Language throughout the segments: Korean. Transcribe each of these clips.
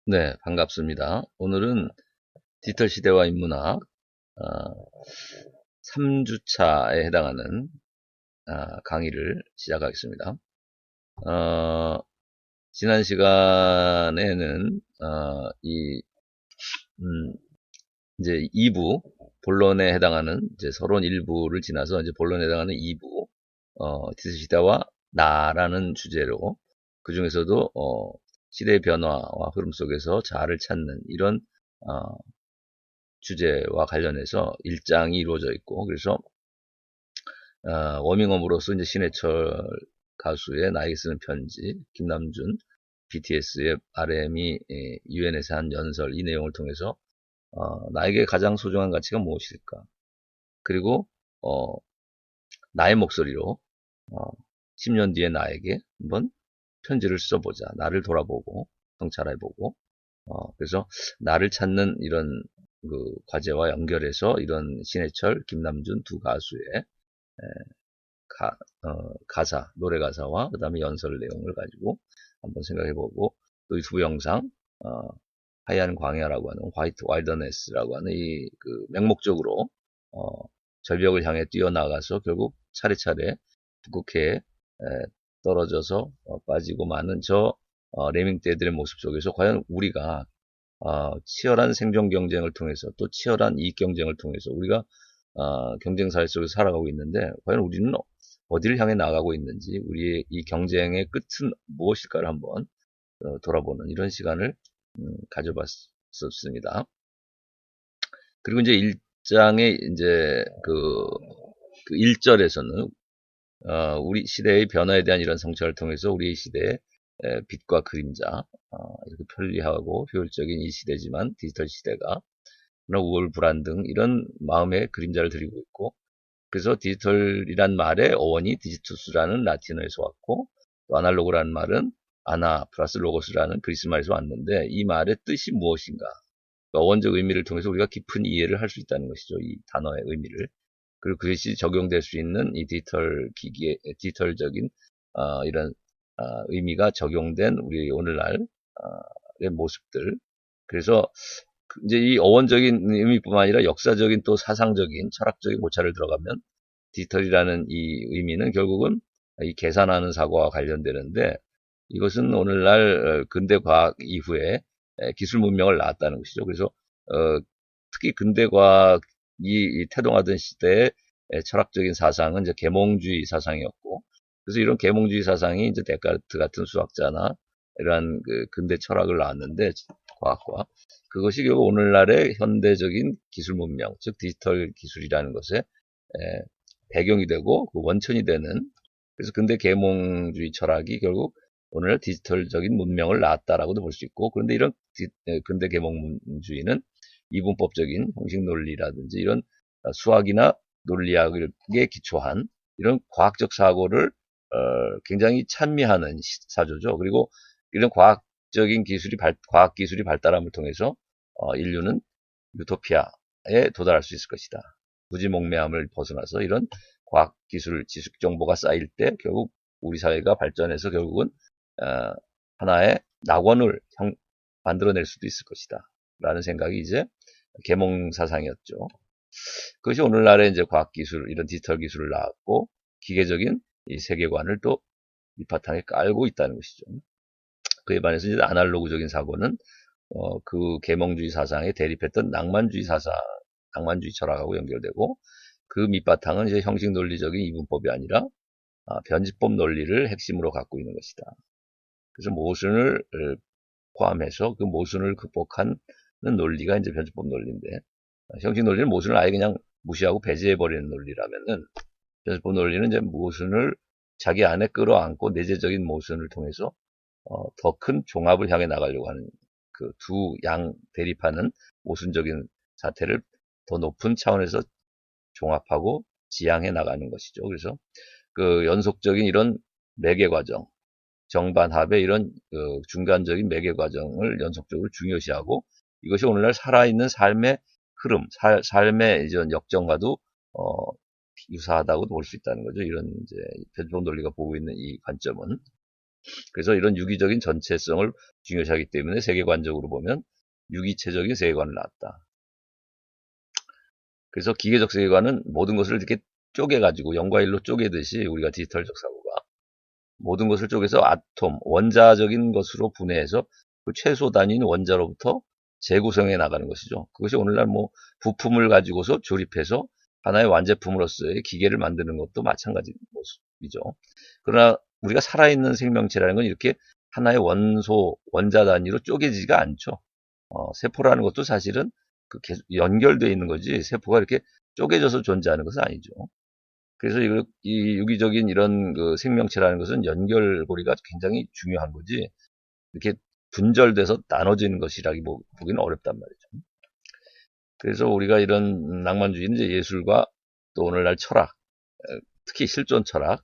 네, 반갑습니다. 오늘은 디지털 시대와 인문학 3주차에 해당하는 강의를 시작하겠습니다. 어, 지난 시간에는 음, 이제 2부 본론에 해당하는 이제 서론 1부를 지나서 이제 본론에 해당하는 2부 디지털 시대와 나라는 주제로 그 중에서도 시대의 변화와 흐름 속에서 자아를 찾는 이런 어, 주제와 관련해서 일장이 이루어져 있고, 그래서 워밍업으로서 이제 신해철 가수의 나에게 쓰는 편지, 김남준, BTS의 RM이 UN에서 한 연설, 이 내용을 통해서 나에게 가장 소중한 가치가 무엇일까? 그리고 나의 목소리로 어, 10년 뒤에 나에게 한번 편지를 써보자. 나를 돌아보고 성찰해보고 그래서 나를 찾는 이런 그 과제와 연결해서 이런 신해철, 김남준 두 가수의 가사, 노래 가사와 그 다음에 연설 내용을 가지고 한번 생각해보고 또 유튜브 영상, 어, 하얀 광야라고 하는 화이트 와일더네스라고 하는 이 그 맹목적으로 어, 절벽을 향해 뛰어나가서 결국 차례차례 북극해에 떨어져서 빠지고 마는 저 레밍떼들의 모습 속에서 과연 우리가 치열한 생존 경쟁을 통해서 또 치열한 이익 경쟁을 통해서 우리가 경쟁 사회 속에서 살아가고 있는데 과연 우리는 어디를 향해 나가고 있는지 우리의 이 경쟁의 끝은 무엇일까를 한번 돌아보는 이런 시간을 가져봤었습니다. 그리고 이제 1장의 이제 그 1절에서는 우리 시대의 변화에 대한 이런 성찰을 통해서 우리 시대의 빛과 그림자 이렇게 편리하고 효율적인 이 시대지만 디지털 시대가 우월 불안 등 이런 마음의 그림자를 드리고 있고 그래서 디지털이란 말의 어원이 디지투스라는 라틴어에서 왔고 또 아날로그라는 말은 아나 플러스 로고스라는 그리스 말에서 왔는데 이 말의 뜻이 무엇인가 그러니까 어원적 의미를 통해서 우리가 깊은 이해를 할 수 있다는 것이죠. 이 단어의 의미를. 그리고 그것이 적용될 수 있는 이 디지털 기기의 디지털적인 이런 의미가 적용된 우리 오늘날의 모습들. 그래서 이제 이 어원적인 의미뿐만 아니라 역사적인 또 사상적인 철학적인 고찰을 들어가면 디지털이라는 이 의미는 결국은 이 계산하는 사고와 관련되는데 이것은 오늘날 근대 과학 이후에 기술 문명을 낳았다는 것이죠. 그래서 특히 근대 과학이 태동하던 시대의 철학적인 사상은 이제 계몽주의 사상이었고, 그래서 이런 계몽주의 사상이 이제 데카르트 같은 수학자나 이러한 그 근대 철학을 낳았는데 과학과 그것이 결국 오늘날의 현대적인 기술 문명, 즉 디지털 기술이라는 것에 배경이 되고 그 원천이 되는 그래서 근대 계몽주의 철학이 결국 오늘 디지털적인 문명을 낳았다라고도 볼 수 있고 그런데 이런 근대 계몽주의는 이분법적인 형식 논리라든지 이런 수학이나 논리학에 기초한 이런 과학적 사고를 굉장히 찬미하는 사조죠. 그리고 이런 과학적인 기술이 과학 기술이 발달함을 통해서 인류는 유토피아에 도달할 수 있을 것이다. 무지몽매함을 벗어나서 이런 과학 기술 지식 정보가 쌓일 때 결국 우리 사회가 발전해서 결국은 하나의 낙원을 만들어낼 수도 있을 것이다. 라는 생각이 이제 계몽 사상이었죠. 그것이 오늘날의 이제 과학 기술, 이런 디지털 기술을 낳았고 기계적인 이 세계관을 또 밑바탕에 깔고 있다는 것이죠. 그에 반해서 이제 아날로그적인 사고는 그 계몽주의 사상에 대립했던 낭만주의 사상, 낭만주의 철학하고 연결되고 그 밑바탕은 이제 형식 논리적인 이분법이 아니라 변지법 논리를 핵심으로 갖고 있는 것이다. 그래서 모순을 포함해서 그 모순을 극복하는 논리가 이제 변지법 논리인데 형식 논리는 모순을 아예 그냥 무시하고 배제해버리는 논리라면은 변지법 논리는 이제 모순을 자기 안에 끌어안고 내재적인 모순을 통해서 더 큰 종합을 향해 나가려고 하는 그 두 양 대립하는 모순적인 사태를 더 높은 차원에서 종합하고 지향해 나가는 것이죠. 그래서 그 연속적인 이런 매개 과정, 정반합의 이런 중간적인 매개 과정을 연속적으로 중요시하고 이것이 오늘날 살아있는 삶의 흐름, 삶의 이런 역정과도 유사하다고 볼 수 있다는 거죠. 이런 이제 변종 논리가 보고 있는 이 관점은 그래서 이런 유기적인 전체성을 중요시하기 때문에 세계관적으로 보면 유기체적인 세계관을 낳았다. 그래서 기계적 세계관은 모든 것을 이렇게 쪼개가지고 0과 1로 쪼개듯이 우리가 디지털적 사고가 모든 것을 쪼개서 아톰, 원자적인 것으로 분해해서 그 최소 단위인 원자로부터 재구성해 나가는 것이죠. 그것이 오늘날 뭐 부품을 가지고서 조립해서 하나의 완제품으로서의 기계를 만드는 것도 마찬가지 모습이죠. 그러나 우리가 살아있는 생명체라는 건 이렇게 하나의 원소, 원자 단위로 쪼개지가 않죠. 세포라는 것도 사실은 그 계속 연결되어 있는 거지 세포가 이렇게 쪼개져서 존재하는 것은 아니죠. 그래서 이 유기적인 이런 그 생명체라는 것은 연결고리가 굉장히 중요한 거지 이렇게 분절돼서 나눠지는 것이라기 보기는 어렵단 말이죠. 그래서 우리가 이런 낭만주의는 이제 예술과 또 오늘날 철학, 특히 실존 철학,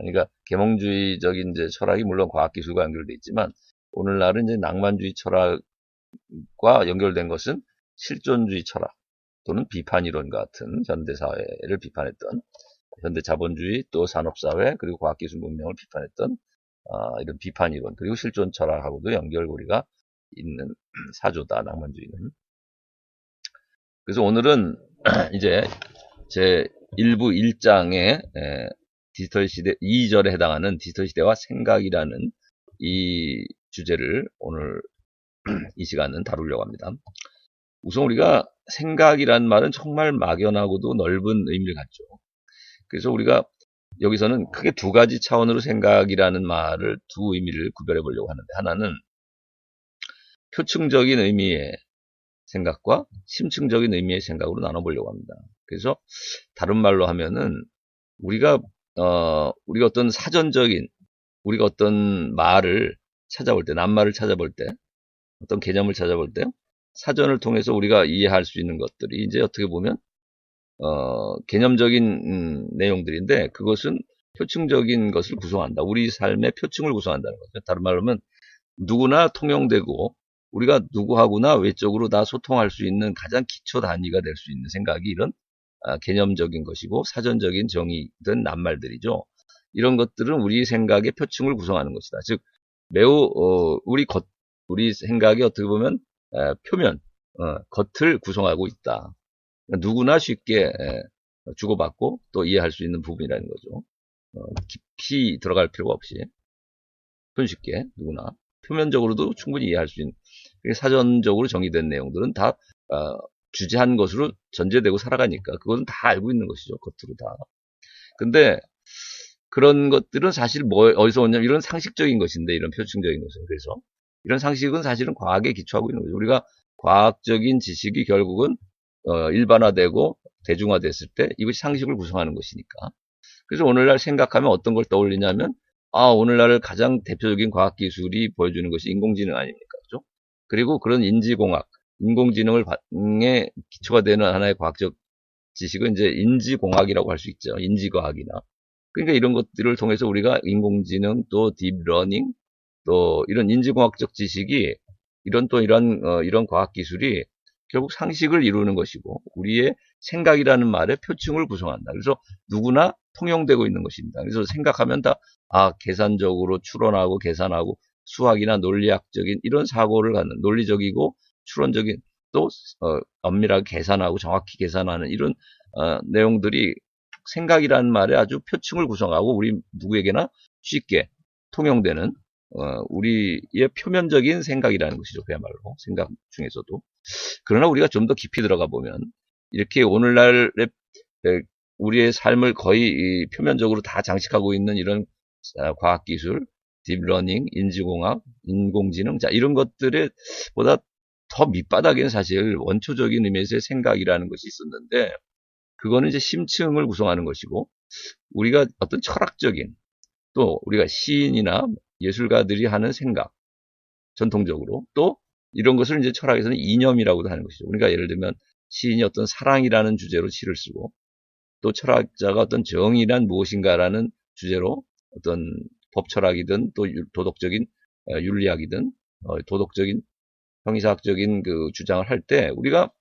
그러니까 계몽주의적인 이제 철학이 물론 과학기술과 연결돼 있지만 오늘날은 이제 낭만주의 철학과 연결된 것은 실존주의 철학 또는 비판이론 같은 현대사회를 비판했던 현대 자본주의 또 산업사회 그리고 과학기술 문명을 비판했던 이런 비판이론 그리고 실존 철학하고도 연결고리가 있는 사조다 낭만주의는. 그래서 오늘은 이제 제 1부 1장의 디지털 시대 2절에 해당하는 디지털 시대와 생각이라는 이 주제를 오늘 이 시간은 다루려고 합니다. 우선 우리가 생각이란 말은 정말 막연하고도 넓은 의미를 갖죠. 그래서 우리가 여기서는 크게 두 가지 차원으로 생각이라는 말을 두 의미를 구별해 보려고 하는데 하나는 표층적인 의미의 생각과 심층적인 의미의 생각으로 나눠보려고 합니다. 그래서 다른 말로 하면은 우리가 어떤 사전적인 우리가 어떤 말을 찾아볼 때, 낱말을 찾아볼 때, 어떤 개념을 찾아볼 때 사전을 통해서 우리가 이해할 수 있는 것들이 이제 어떻게 보면 개념적인 내용들인데 그것은 표층적인 것을 구성한다. 우리 삶의 표층을 구성한다는 거죠. 다른 말로 하면 누구나 통용되고 우리가 누구하고나 외적으로 다 소통할 수 있는 가장 기초 단위가 될 수 있는 생각이 이런 개념적인 것이고 사전적인 정의된 낱말들이죠. 이런 것들은 우리 생각의 표층을 구성하는 것이다. 즉 매우 우리 생각이 어떻게 보면 표면, 겉을 구성하고 있다. 누구나 쉽게 주고받고 또 이해할 수 있는 부분이라는 거죠. 깊이 들어갈 필요가 없이 손쉽게 누구나 표면적으로도 충분히 이해할 수 있는 사전적으로 정의된 내용들은 다 주제한 것으로 전제되고 살아가니까 그것은 다 알고 있는 것이죠. 겉으로 다. 근데 그런 것들은 사실 어디서 오냐면 이런 상식적인 것인데 이런 표층적인 것은 그래서 이런 상식은 사실은 과학에 기초하고 있는 거죠. 우리가 과학적인 지식이 결국은 일반화되고 대중화됐을 때 이것이 상식을 구성하는 것이니까. 그래서 오늘날 생각하면 어떤 걸 떠올리냐면 오늘날 가장 대표적인 과학기술이 보여주는 것이 인공지능 아닙니까? 그죠? 그리고 그런 인지공학, 인공지능에 기초가 되는 하나의 과학적 지식은 이제 인지공학이라고 할 수 있죠. 인지과학이나. 그러니까 이런 것들을 통해서 우리가 인공지능 또 딥러닝 또 이런 인지공학적 지식이 이런 과학기술이 결국 상식을 이루는 것이고 우리의 생각이라는 말의 표층을 구성한다. 그래서 누구나 통용되고 있는 것입니다. 그래서 생각하면 다 계산적으로 추론하고 계산하고 수학이나 논리학적인 이런 사고를 갖는 논리적이고 추론적인 또 엄밀하게 계산하고 정확히 계산하는 이런 내용들이 생각이라는 말에 아주 표층을 구성하고 우리 누구에게나 쉽게 통용되는 우리의 표면적인 생각이라는 것이죠. 그야말로 생각 중에서도. 그러나 우리가 좀 더 깊이 들어가 보면 이렇게 오늘날의 우리의 삶을 거의 표면적으로 다 장식하고 있는 이런 과학기술, 딥러닝, 인지공학, 인공지능 이런 것들에 보다 더 밑바닥에는 사실 원초적인 의미에서의 생각이라는 것이 있었는데 그거는 이제 심층을 구성하는 것이고 우리가 어떤 철학적인 또 우리가 시인이나 예술가들이 하는 생각 전통적으로 또 이런 것을 이제 철학에서는 이념이라고도 하는 것이죠. 우리가 예를 들면 시인이 어떤 사랑이라는 주제로 시를 쓰고 또 철학자가 어떤 정의란 무엇인가라는 주제로 어떤 법철학이든 또 도덕적인 윤리학이든 도덕적인 형이사학적인 그 주장을 할 때 우리가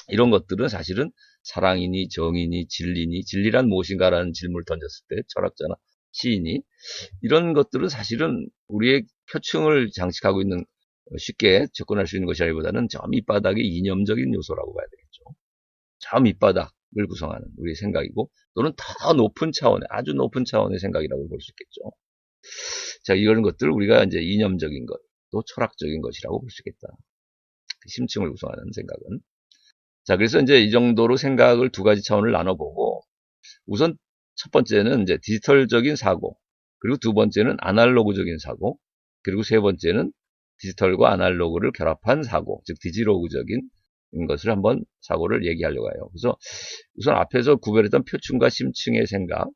이런 것들은 사실은 사랑이니 정의니 진리니 진리란 무엇인가라는 질문을 던졌을 때 철학자나 시인이. 이런 것들은 사실은 우리의 표층을 장식하고 있는 쉽게 접근할 수 있는 것이라기보다는 저 밑바닥의 이념적인 요소라고 봐야 되겠죠. 저 밑바닥을 구성하는 우리의 생각이고 또는 더 높은 차원의 아주 높은 차원의 생각이라고 볼 수 있겠죠. 자, 이런 것들을 우리가 이제 이념적인 것, 또 철학적인 것이라고 볼 수 있겠다. 심층을 구성하는 생각은. 자, 그래서 이제 이 정도로 생각을 두 가지 차원을 나눠보고 우선 첫 번째는 이제 디지털적인 사고, 그리고 두 번째는 아날로그적인 사고, 그리고 세 번째는 디지털과 아날로그를 결합한 사고, 즉 디지로그적인 것을 한번 사고를 얘기하려고 해요. 그래서 우선 앞에서 구별했던 표층과 심층의 생각,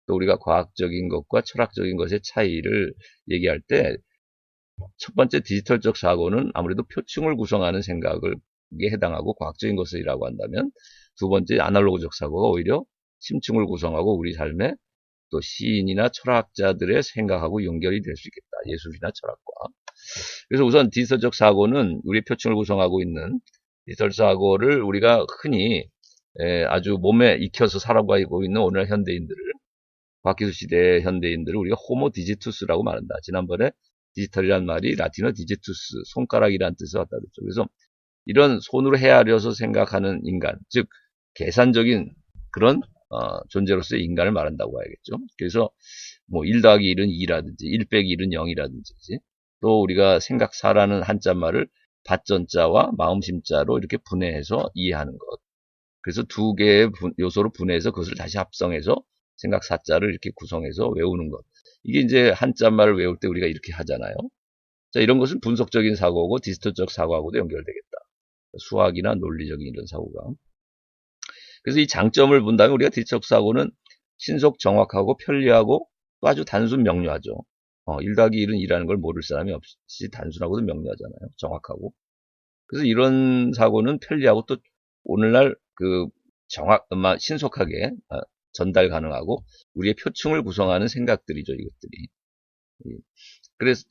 또 우리가 과학적인 것과 철학적인 것의 차이를 얘기할 때 첫 번째 디지털적 사고는 아무래도 표층을 구성하는 생각에 해당하고 과학적인 것이라고 한다면 두 번째 아날로그적 사고가 오히려 심층을 구성하고 우리 삶에 또 시인이나 철학자들의 생각하고 연결이 될 수 있겠다. 예술이나 철학과. 그래서 우선 디지털적 사고는 우리 표층을 구성하고 있는 디지털 사고를 우리가 흔히 아주 몸에 익혀서 살아가고 있는 오늘날 현대인들을 과학기술 시대의 현대인들을 우리가 호모 디지투스라고 말한다. 지난번에 디지털이란 말이 라틴어 디지투스, 손가락이란 뜻을 갖다 줬죠. 그래서 이런 손으로 헤아려서 생각하는 인간, 즉 계산적인 그런 존재로서의 인간을 말한다고 봐야겠죠. 그래서 뭐 1 더하기 1은 2라든지 1 빼기 1은 0이라든지 또 우리가 생각사라는 한자말을 밭전자와 마음심자로 이렇게 분해해서 이해하는 것. 그래서 두 개의 요소로 분해해서 그것을 다시 합성해서 생각사자를 이렇게 구성해서 외우는 것. 이게 이제 한자말을 외울 때 우리가 이렇게 하잖아요. 자, 이런 것은 분석적인 사고고 디지털적 사고하고도 연결되겠다. 수학이나 논리적인 이런 사고가. 그래서 이 장점을 본다면 우리가 디지털 사고는 신속 정확하고 편리하고 또 아주 단순 명료하죠. 1 더하기 1은 2라는 걸 모를 사람이 없이 단순하고도 명료하잖아요. 정확하고. 그래서 이런 사고는 편리하고 또 오늘날 그 신속하게 전달 가능하고 우리의 표층을 구성하는 생각들이죠, 이것들이.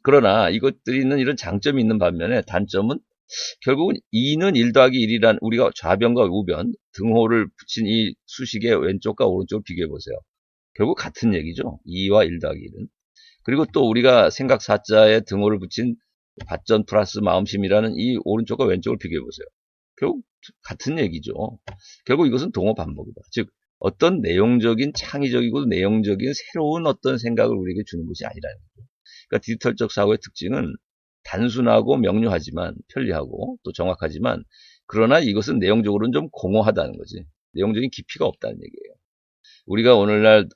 그러나 이것들이 있는 이런 장점이 있는 반면에 단점은 결국은 2는 1 더하기 1이란 우리가 좌변과 우변, 등호를 붙인 이 수식의 왼쪽과 오른쪽을 비교해 보세요. 결국 같은 얘기죠. 2와 1 더하기 1은. 그리고 또 우리가 생각 사자에 등호를 붙인 밭전 플러스 마음심이라는 이 오른쪽과 왼쪽을 비교해 보세요. 결국 같은 얘기죠. 결국 이것은 동호 반복이다. 즉 어떤 내용적인 창의적이고 내용적인 새로운 어떤 생각을 우리에게 주는 것이 아니라는 거죠. 그러니까 디지털적 사고의 특징은 단순하고 명료하지만 편리하고 또 정확하지만 그러나 이것은 내용적으로는 좀 공허하다는 거지. 내용적인 깊이가 없다는 얘기예요. 우리가 오늘날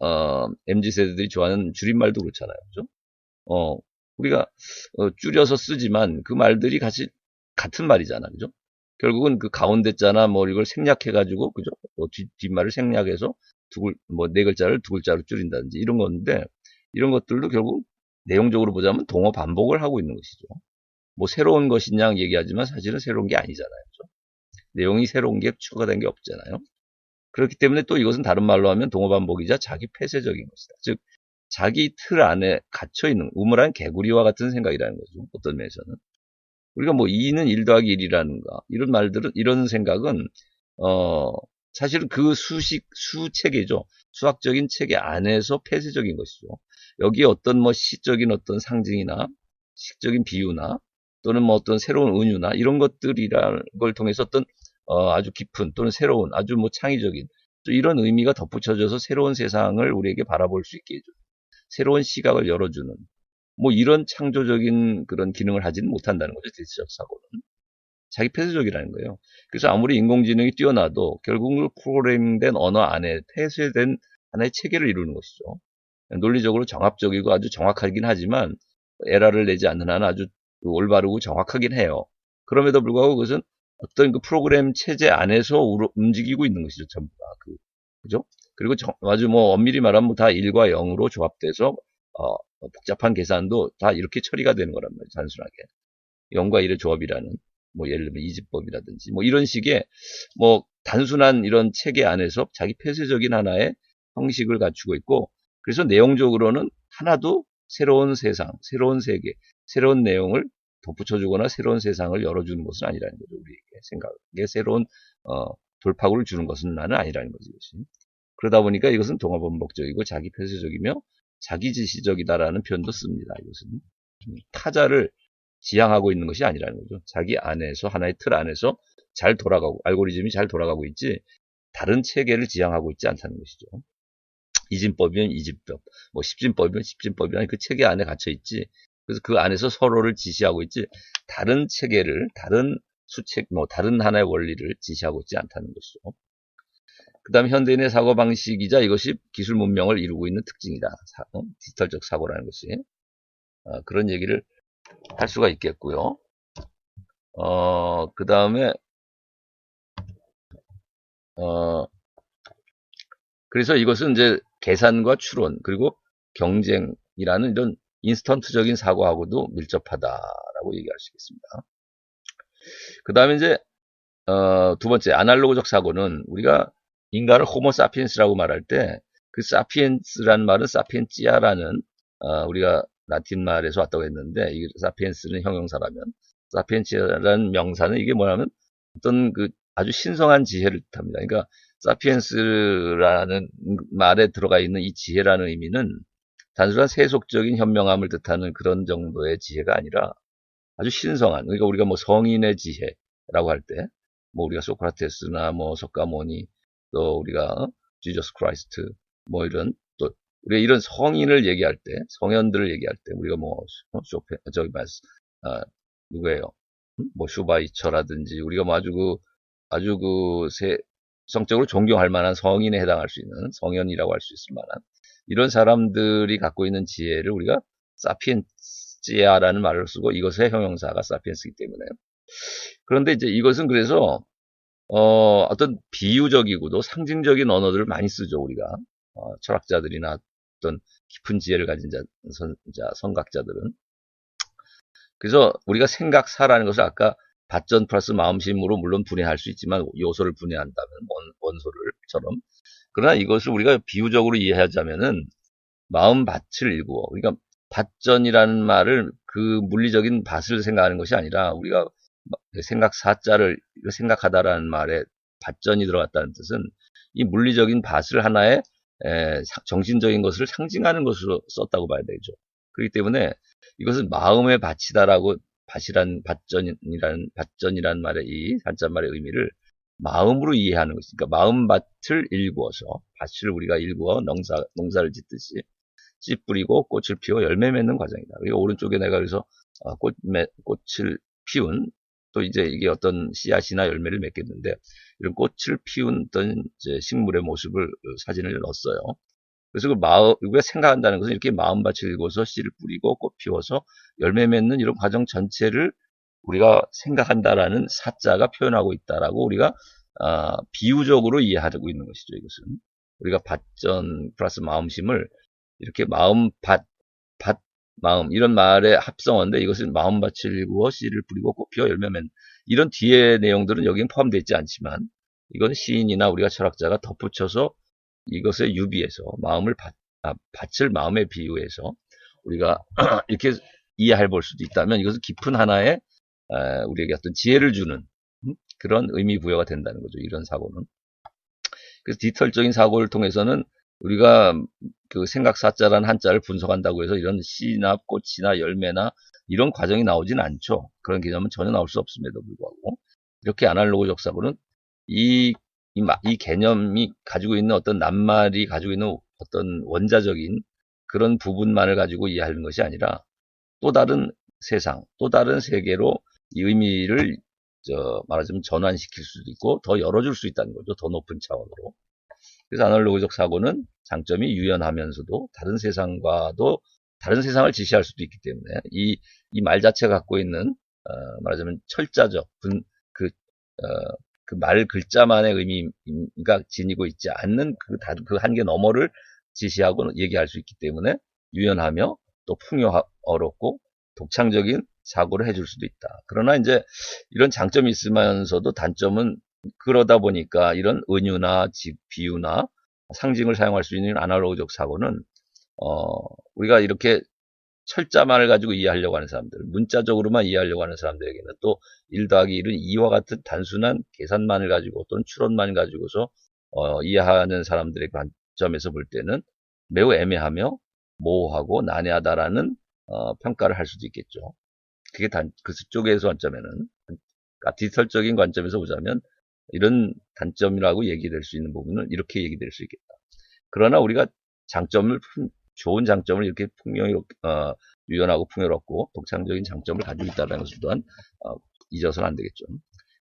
MZ세대들이 좋아하는 줄임말도 그렇잖아요. 그죠? 우리가 줄여서 쓰지만 그 말들이 같은 말이잖아. 그죠? 결국은 그 가운데 자나 뭐 이걸 생략해가지고, 그죠? 뒷말을 생략해서 네 글자를 두 글자로 줄인다든지 이런 건데, 이런 것들도 결국 내용적으로 보자면 동어 반복을 하고 있는 것이죠. 뭐 새로운 것이냐 얘기하지만 사실은 새로운 게 아니잖아요. 그죠? 내용이 새로운 게 추가된 게 없잖아요. 그렇기 때문에 또 이것은 다른 말로 하면 동어 반복이자 자기 폐쇄적인 것이다. 즉, 자기 틀 안에 갇혀있는 우물안 개구리와 같은 생각이라는 거죠. 어떤 면에서는. 우리가 뭐 2는 1 더하기 1이라는가 이런 말들은 이런 생각은 사실은 그 수체계죠. 수학적인 체계 안에서 폐쇄적인 것이죠. 여기에 어떤 뭐 시적인 어떤 상징이나 식적인 비유나 또는 뭐 어떤 새로운 은유나 이런 것들이라는 걸 통해서 어떤 아주 깊은 또는 새로운 아주 뭐 창의적인 또 이런 의미가 덧붙여져서 새로운 세상을 우리에게 바라볼 수 있게 해주는 새로운 시각을 열어주는 뭐 이런 창조적인 그런 기능을 하지는 못한다는 거죠. 디지털 사고는. 자기 폐쇄적이라는 거예요. 그래서 아무리 인공지능이 뛰어나도 결국은 프로그래밍된 언어 안에 폐쇄된 하나의 체계를 이루는 것이죠. 논리적으로 정합적이고 아주 정확하긴 하지만 에러를 내지 않는 한 아주 올바르고 정확하긴 해요. 그럼에도 불구하고 그것은 어떤 그 프로그램 체제 안에서 움직이고 있는 것이죠. 전부 다. 그죠? 그리고 아주 뭐 엄밀히 말하면 뭐 다 1과 0으로 조합돼서 복잡한 계산도 다 이렇게 처리가 되는 거란 말이에요. 단순하게. 0과 1의 조합이라는 뭐 예를 들면 이집법이라든지 뭐 이런 식의 뭐 단순한 이런 체계 안에서 자기 폐쇄적인 하나의 형식을 갖추고 있고 그래서 내용적으로는 하나도 새로운 세상, 새로운 세계, 새로운 내용을 덧붙여주거나 새로운 세상을 열어주는 것은 아니라는 거죠. 우리에게 생각에 새로운 돌파구를 주는 것은 나는 아니라는 거죠. 이것이. 그러다 보니까 이것은 동화범벅적이고 자기 폐쇄적이며 자기지시적이다라는 표현도 씁니다. 이것은 타자를 지향하고 있는 것이 아니라는 거죠. 자기 안에서 하나의 틀 안에서 잘 돌아가고 알고리즘이 잘 돌아가고 있지 다른 체계를 지향하고 있지 않다는 것이죠. 이진법이면 이진법, 뭐 십진법이면 십진법이면 그 체계 안에 갇혀 있지. 그래서 그 안에서 서로를 지시하고 있지 다른 체계를 다른 수책 뭐 다른 하나의 원리를 지시하고 있지 않다는 것이죠. 그 다음에 현대인의 사고방식이자 이것이 기술 문명을 이루고 있는 특징이다. 디지털적 사고라는 것이. 그런 얘기를 할 수가 있겠고요. 그 다음에, 그래서 이것은 이제 계산과 추론, 그리고 경쟁이라는 이런 인스턴트적인 사고하고도 밀접하다라고 얘기할 수 있겠습니다. 그 다음에 이제, 두 번째, 아날로그적 사고는 우리가 인간을 호모 사피엔스라고 말할 때, 그 사피엔스라는 말은 사피엔티아라는, 우리가 라틴 말에서 왔다고 했는데, 이 사피엔스는 형용사라면, 사피엔티아라는 명사는 이게 뭐냐면, 어떤 그 아주 신성한 지혜를 뜻합니다. 그러니까, 사피엔스라는 말에 들어가 있는 이 지혜라는 의미는 단순한 세속적인 현명함을 뜻하는 그런 정도의 지혜가 아니라 아주 신성한, 그러니까 우리가 뭐 성인의 지혜라고 할 때, 뭐 우리가 소크라테스나 뭐 석가모니, 또 우리가 지저스 크라이스트, 뭐 이런, 또 우리가 이런 성인을 얘기할 때, 성현들을 얘기할 때, 우리가 뭐 쇼펜, 누구예요? 뭐 슈바이처라든지 우리가 뭐 아주 그 성적으로 존경할 만한 성인에 해당할 수 있는 성현이라고 할 수 있을 만한 이런 사람들이 갖고 있는 지혜를 우리가 사피엔지아라는 말을 쓰고 이것의 형용사가 사피엔스이기 때문에 그런데 이제 이것은 그래서 어떤 비유적이고도 상징적인 언어들을 많이 쓰죠 우리가 철학자들이나 어떤 깊은 지혜를 가진 선각자들은 그래서 우리가 생각사라는 것을 아까 밭전 플러스 마음심으로 물론 분해할 수 있지만 요소를 분해한다면 원소를처럼 그러나 이것을 우리가 비유적으로 이해하자면은 마음 밭을 일구어 그러니까 밭전이라는 말을 그 물리적인 밭을 생각하는 것이 아니라 우리가 생각사자를 생각하다라는 말에 밭전이 들어갔다는 뜻은 이 물리적인 밭을 하나의 정신적인 것을 상징하는 것으로 썼다고 봐야 되죠. 그렇기 때문에 이것은 마음의 밭이다라고 밭전이라는 말의 이 한자말의 의미를 마음으로 이해하는 것이니까 마음밭을 일구어서 밭을 우리가 일구어 농사를 짓듯이 씨 뿌리고 꽃을 피워 열매 맺는 과정이다. 그리고 오른쪽에 내가 그래서 꽃을 피운 또 이제 이게 어떤 씨앗이나 열매를 맺겠는데 이런 꽃을 피운 어떤 이제 식물의 모습을 사진을 넣었어요. 그래서 우리가 생각한다는 것은 이렇게 마음밭을 일궈서 씨를 뿌리고 꽃 피워서 열매 맺는 이런 과정 전체를 우리가 생각한다라는 사자가 표현하고 있다라고 우리가 비유적으로 이해하고 있는 것이죠. 이것은 우리가 밭전 플러스 마음심을 이렇게 마음 마음 이런 말의 합성어인데 이것은 마음밭을 일구어 씨를 뿌리고 꽃 피워 열매 맺는 이런 뒤의 내용들은 여기는 포함되어 있지 않지만 이건 시인이나 우리가 철학자가 덧붙여서 이것에 유비해서 밭을 마음에 비유해서 우리가 이렇게 이해해 볼 수도 있다면 이것은 깊은 하나의 우리에게 어떤 지혜를 주는 그런 의미 부여가 된다는 거죠. 이런 사고는. 그래서 디지털적인 사고를 통해서는 우리가 그 생각사자라는 한자를 분석한다고 해서 이런 씨나 꽃이나 열매나 이런 과정이 나오진 않죠. 그런 개념은 전혀 나올 수 없음에도 불구하고 이렇게 아날로그적 사고는 이 개념이 가지고 있는 어떤 낱말이 가지고 있는 어떤 원자적인 그런 부분만을 가지고 이해하는 것이 아니라 또 다른 세상, 또 다른 세계로 이 의미를 말하자면 전환시킬 수도 있고 더 열어줄 수 있다는 거죠. 더 높은 차원으로. 그래서 아날로그적 사고는 장점이 유연하면서도 다른 세상과도 다른 세상을 지시할 수도 있기 때문에 이 말 자체가 갖고 있는 말하자면 철자적 그 말 글자만의 의미가 지니고 있지 않는 그 한계 너머를 지시하고 얘기할 수 있기 때문에 유연하며 또 풍요롭고 독창적인 사고를 해줄 수도 있다. 그러나 이제 이런 장점이 있으면서도 단점은 그러다 보니까 이런 은유나 비유나 상징을 사용할 수 있는 아날로그적 사고는 우리가 이렇게 철자만을 가지고 이해하려고 하는 사람들, 문자적으로만 이해하려고 하는 사람들에게는 또 1 더하기 1은 2와 같은 단순한 계산만을 가지고 또는 추론만을 가지고서 이해하는 사람들의 관점에서 볼 때는 매우 애매하며 모호하고 난해하다라는 평가를 할 수도 있겠죠. 그게 그쪽에서 관점에는, 그러니까 디지털적인 관점에서 보자면 이런 단점이라고 얘기될 수 있는 부분은 이렇게 얘기될 수 있겠다. 그러나 우리가 좋은 장점을 이렇게 유연하고 풍요롭고 독창적인 장점을 가지고 있다는 것을 또한 잊어서는 안 되겠죠.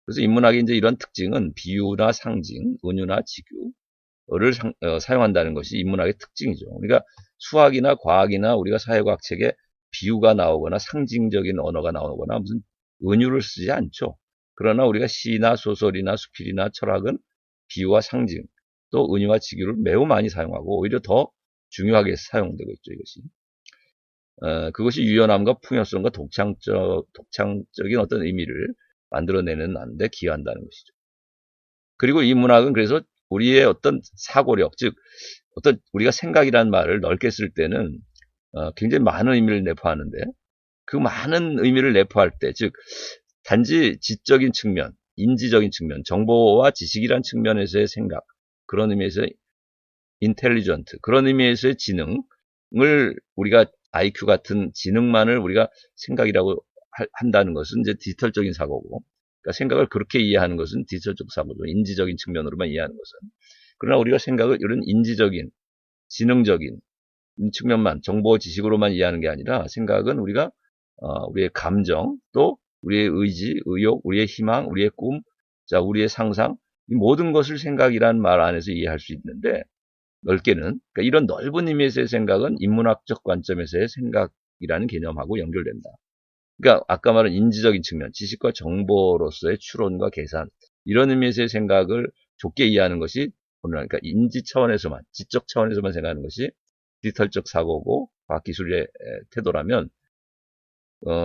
그래서 인문학의 이제 이런 특징은 비유나 상징, 은유나 지규를 사용한다는 것이 인문학의 특징이죠. 우리가 수학이나 과학이나 우리가 사회과학 책에 비유가 나오거나 상징적인 언어가 나오거나 무슨 은유를 쓰지 않죠. 그러나 우리가 시나 소설이나 수필이나 철학은 비유와 상징, 또 은유와 지규를 매우 많이 사용하고 오히려 더 중요하게 사용되고 있죠, 이것이. 그것이 유연함과 풍요성과 독창적인 어떤 의미를 만들어내는 데 기여한다는 것이죠. 그리고 이 문학은 그래서 우리의 어떤 사고력, 즉, 어떤 우리가 생각이라는 말을 넓게 쓸 때는 굉장히 많은 의미를 내포하는데 그 많은 의미를 내포할 때, 즉, 단지 지적인 측면, 인지적인 측면, 정보와 지식이란 측면에서의 생각, 그런 의미에서의 인텔리전트, 그런 의미에서의 지능을 우리가 IQ 같은 지능만을 우리가 생각이라고 한다는 것은 이제 디지털적인 사고고, 그러니까 생각을 그렇게 이해하는 것은 디지털적 사고죠. 인지적인 측면으로만 이해하는 것은. 그러나 우리가 생각을 이런 인지적인, 지능적인 측면만, 정보 지식으로만 이해하는 게 아니라 생각은 우리가 우리의 감정, 또 우리의 의지, 의욕, 우리의 희망, 우리의 꿈, 자, 우리의 상상, 이 모든 것을 생각이라는 말 안에서 이해할 수 있는데, 넓게는, 그러니까 이런 넓은 의미에서의 생각은 인문학적 관점에서의 생각이라는 개념하고 연결된다. 그러니까 아까 말한 인지적인 측면, 지식과 정보로서의 추론과 계산, 이런 의미에서의 생각을 좁게 이해하는 것이, 그러니까 인지 차원에서만, 지적 차원에서만 생각하는 것이 디지털적 사고고 과학기술의 태도라면,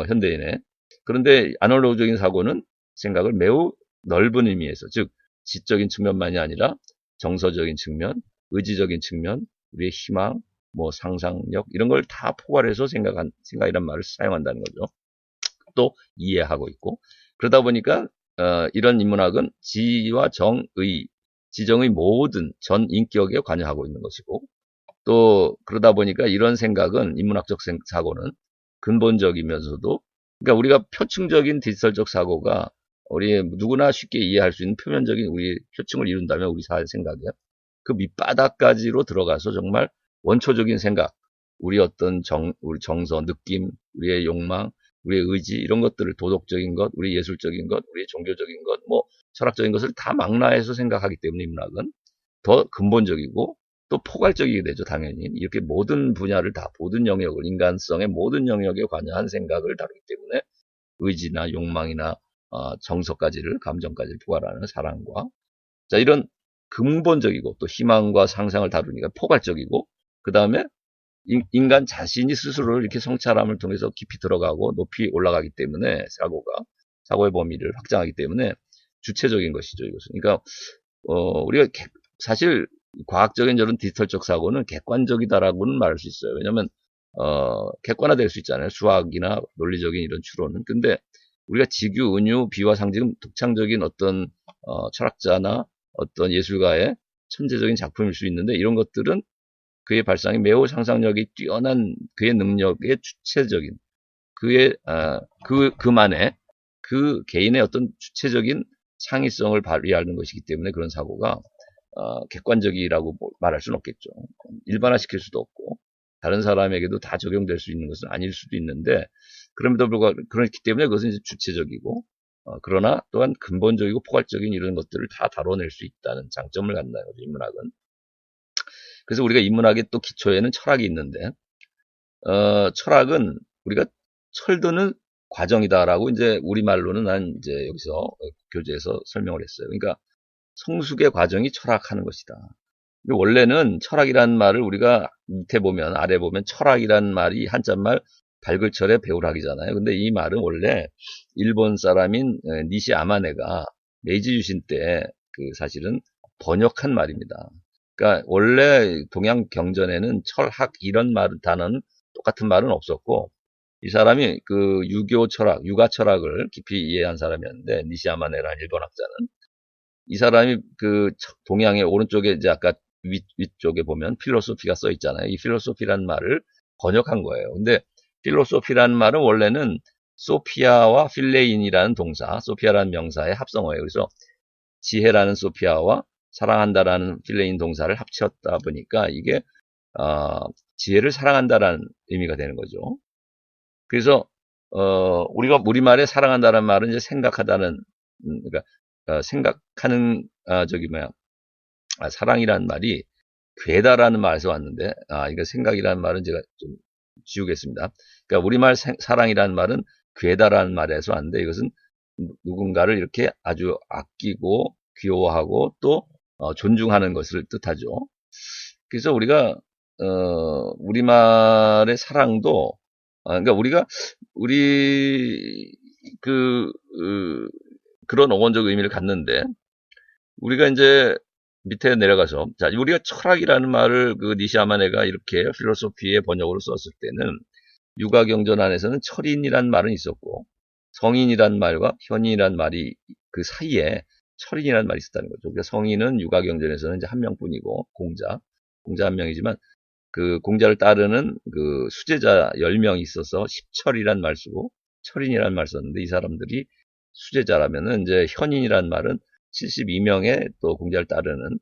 현대인의. 그런데 아날로그적인 사고는 생각을 매우 넓은 의미에서, 즉, 지적인 측면만이 아니라 정서적인 측면, 의지적인 측면, 우리의 희망, 뭐 상상력, 이런 걸 다 포괄해서 생각이란 말을 사용한다는 거죠. 또 이해하고 있고. 그러다 보니까, 이런 인문학은 지와 정의, 지정의 모든 전 인격에 관여하고 있는 것이고, 또 그러다 보니까 이런 생각은 인문학적 사고는 근본적이면서도, 그러니까 우리가 표층적인 디지털적 사고가 우리 누구나 쉽게 이해할 수 있는 표면적인 우리 표층을 이룬다면 우리 사회 생각에 그 밑바닥까지로 들어가서 정말 원초적인 생각, 우리 어떤 우리 정서, 느낌, 우리의 욕망, 우리의 의지, 이런 것들을 도덕적인 것, 우리 예술적인 것, 우리 종교적인 것, 뭐 철학적인 것을 다 망라해서 생각하기 때문에 인문학은 더 근본적이고 또 포괄적이게 되죠, 당연히. 이렇게 모든 분야를 다, 모든 영역을, 인간성의 모든 영역에 관여한 생각을 다루기 때문에 의지나 욕망이나 정서까지를, 감정까지를 포괄하는 사랑과, 자, 이런 근본적이고 또 희망과 상상을 다루니까 포괄적이고, 그 다음에 인간 자신이 스스로를 이렇게 성찰함을 통해서 깊이 들어가고 높이 올라가기 때문에 사고의 범위를 확장하기 때문에 주체적인 것이죠, 이것은. 그러니까 우리가 사실 과학적인 저런 디지털적 사고는 객관적이다라고는 말할 수 있어요. 왜냐하면 객관화될 수 있잖아요. 수학이나 논리적인 이런 추론은. 근데 우리가 지규, 은유, 비와 상징은 독창적인 어떤 철학자나 어떤 예술가의 천재적인 작품일 수 있는데, 이런 것들은 그의 발상이 매우 상상력이 뛰어난 그의 능력의 주체적인, 그만의 그 개인의 어떤 주체적인 창의성을 발휘하는 것이기 때문에 그런 사고가 객관적이라고 말할 수는 없겠죠. 일반화시킬 수도 없고 다른 사람에게도 다 적용될 수 있는 것은 아닐 수도 있는데, 그럼에도 불구하고 그렇기 때문에 그것은 이제 주체적이고, 그러나 또한 근본적이고 포괄적인 이런 것들을 다 다뤄낼 수 있다는 장점을 갖는다는 거죠, 인문학은. 그래서 우리가 인문학의 또 기초에는 철학이 있는데, 철학은 우리가 철드는 과정이다라고 이제 우리말로는 난 이제 여기서 교재에서 설명을 했어요. 그러니까 성숙의 과정이 철학하는 것이다. 원래는 철학이라는 말을 우리가 밑에 보면, 아래 보면 철학이라는 말이 한자말 발글철의 배울학이잖아요. 근데 이 말은 원래 일본 사람인 니시 아마네가 메이지 유신 때 사실은 번역한 말입니다. 그러니까 원래 동양 경전에는 철학 이런 단어는 똑같은 말은 없었고, 이 사람이 유교 철학, 유가 철학을 깊이 이해한 사람이었는데, 니시 아마네라는 일본 학자는, 이 사람이 동양의 오른쪽에 이제 아까 위쪽에 보면 필로소피가 써 있잖아요. 이 필로소피란 말을 번역한 거예요. 근데 필로소피라는 말은 원래는 소피아와 필레인이라는 동사, 소피아라는 명사의 합성어예요. 그래서 지혜라는 소피아와 사랑한다라는 필레인 동사를 합쳤다 보니까 이게 지혜를 사랑한다라는 의미가 되는 거죠. 그래서 우리가 우리말에 사랑한다는 말은 이제 생각하다는, 그러니까 생각하는 사랑이라는 말이 괴다라는 말에서 왔는데, 이거 생각이라는 말은 제가 좀 지우겠습니다. 그러니까 우리말 사랑이라는 말은 괴다라는 말에서 왔는데, 이것은 누군가를 이렇게 아주 아끼고 귀여워하고 또 존중하는 것을 뜻하죠. 그래서 우리가 우리말의 사랑도, 그러니까 우리 그런 어원적 의미를 갖는데, 우리가 이제 밑에 내려가서, 자, 우리가 철학이라는 말을 니시아마네가 이렇게 필로소피의 번역으로 썼을 때는 육아경전 안에서는 철인이란 말은 있었고 성인이란 말과 현인이란 말이 그 사이에 철인이란 말이 있었다는 거죠. 그러니까 성인은 육아경전에서는 이제 한 명뿐이고 공자 한 명이지만 그 공자를 따르는 그 수제자 10명이 있어서 십철이란 말 쓰고 철인이란 말 썼는데, 이 사람들이 수제자라면은 이제 현인이란 말은 72명의 또 공자를 따르는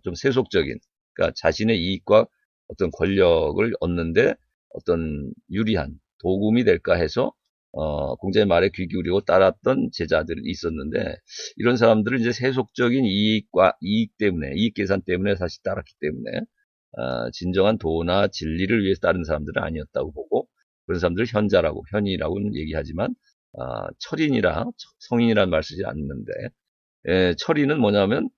좀 세속적인, 그러니까 자신의 이익과 어떤 권력을 얻는데 어떤 유리한 도금이 될까 해서 공자의 말에 귀 기울이고 따랐던 제자들이 있었는데, 이런 사람들은 이제 세속적인 이익 때문에, 이익 계산 때문에 사실 따랐기 때문에 진정한 도나 진리를 위해서 따른 사람들은 아니었다고 보고, 그런 사람들을 현인이라고는 얘기하지만 철인이라 성인이라는 말 쓰지 않는데, 철인은 뭐냐면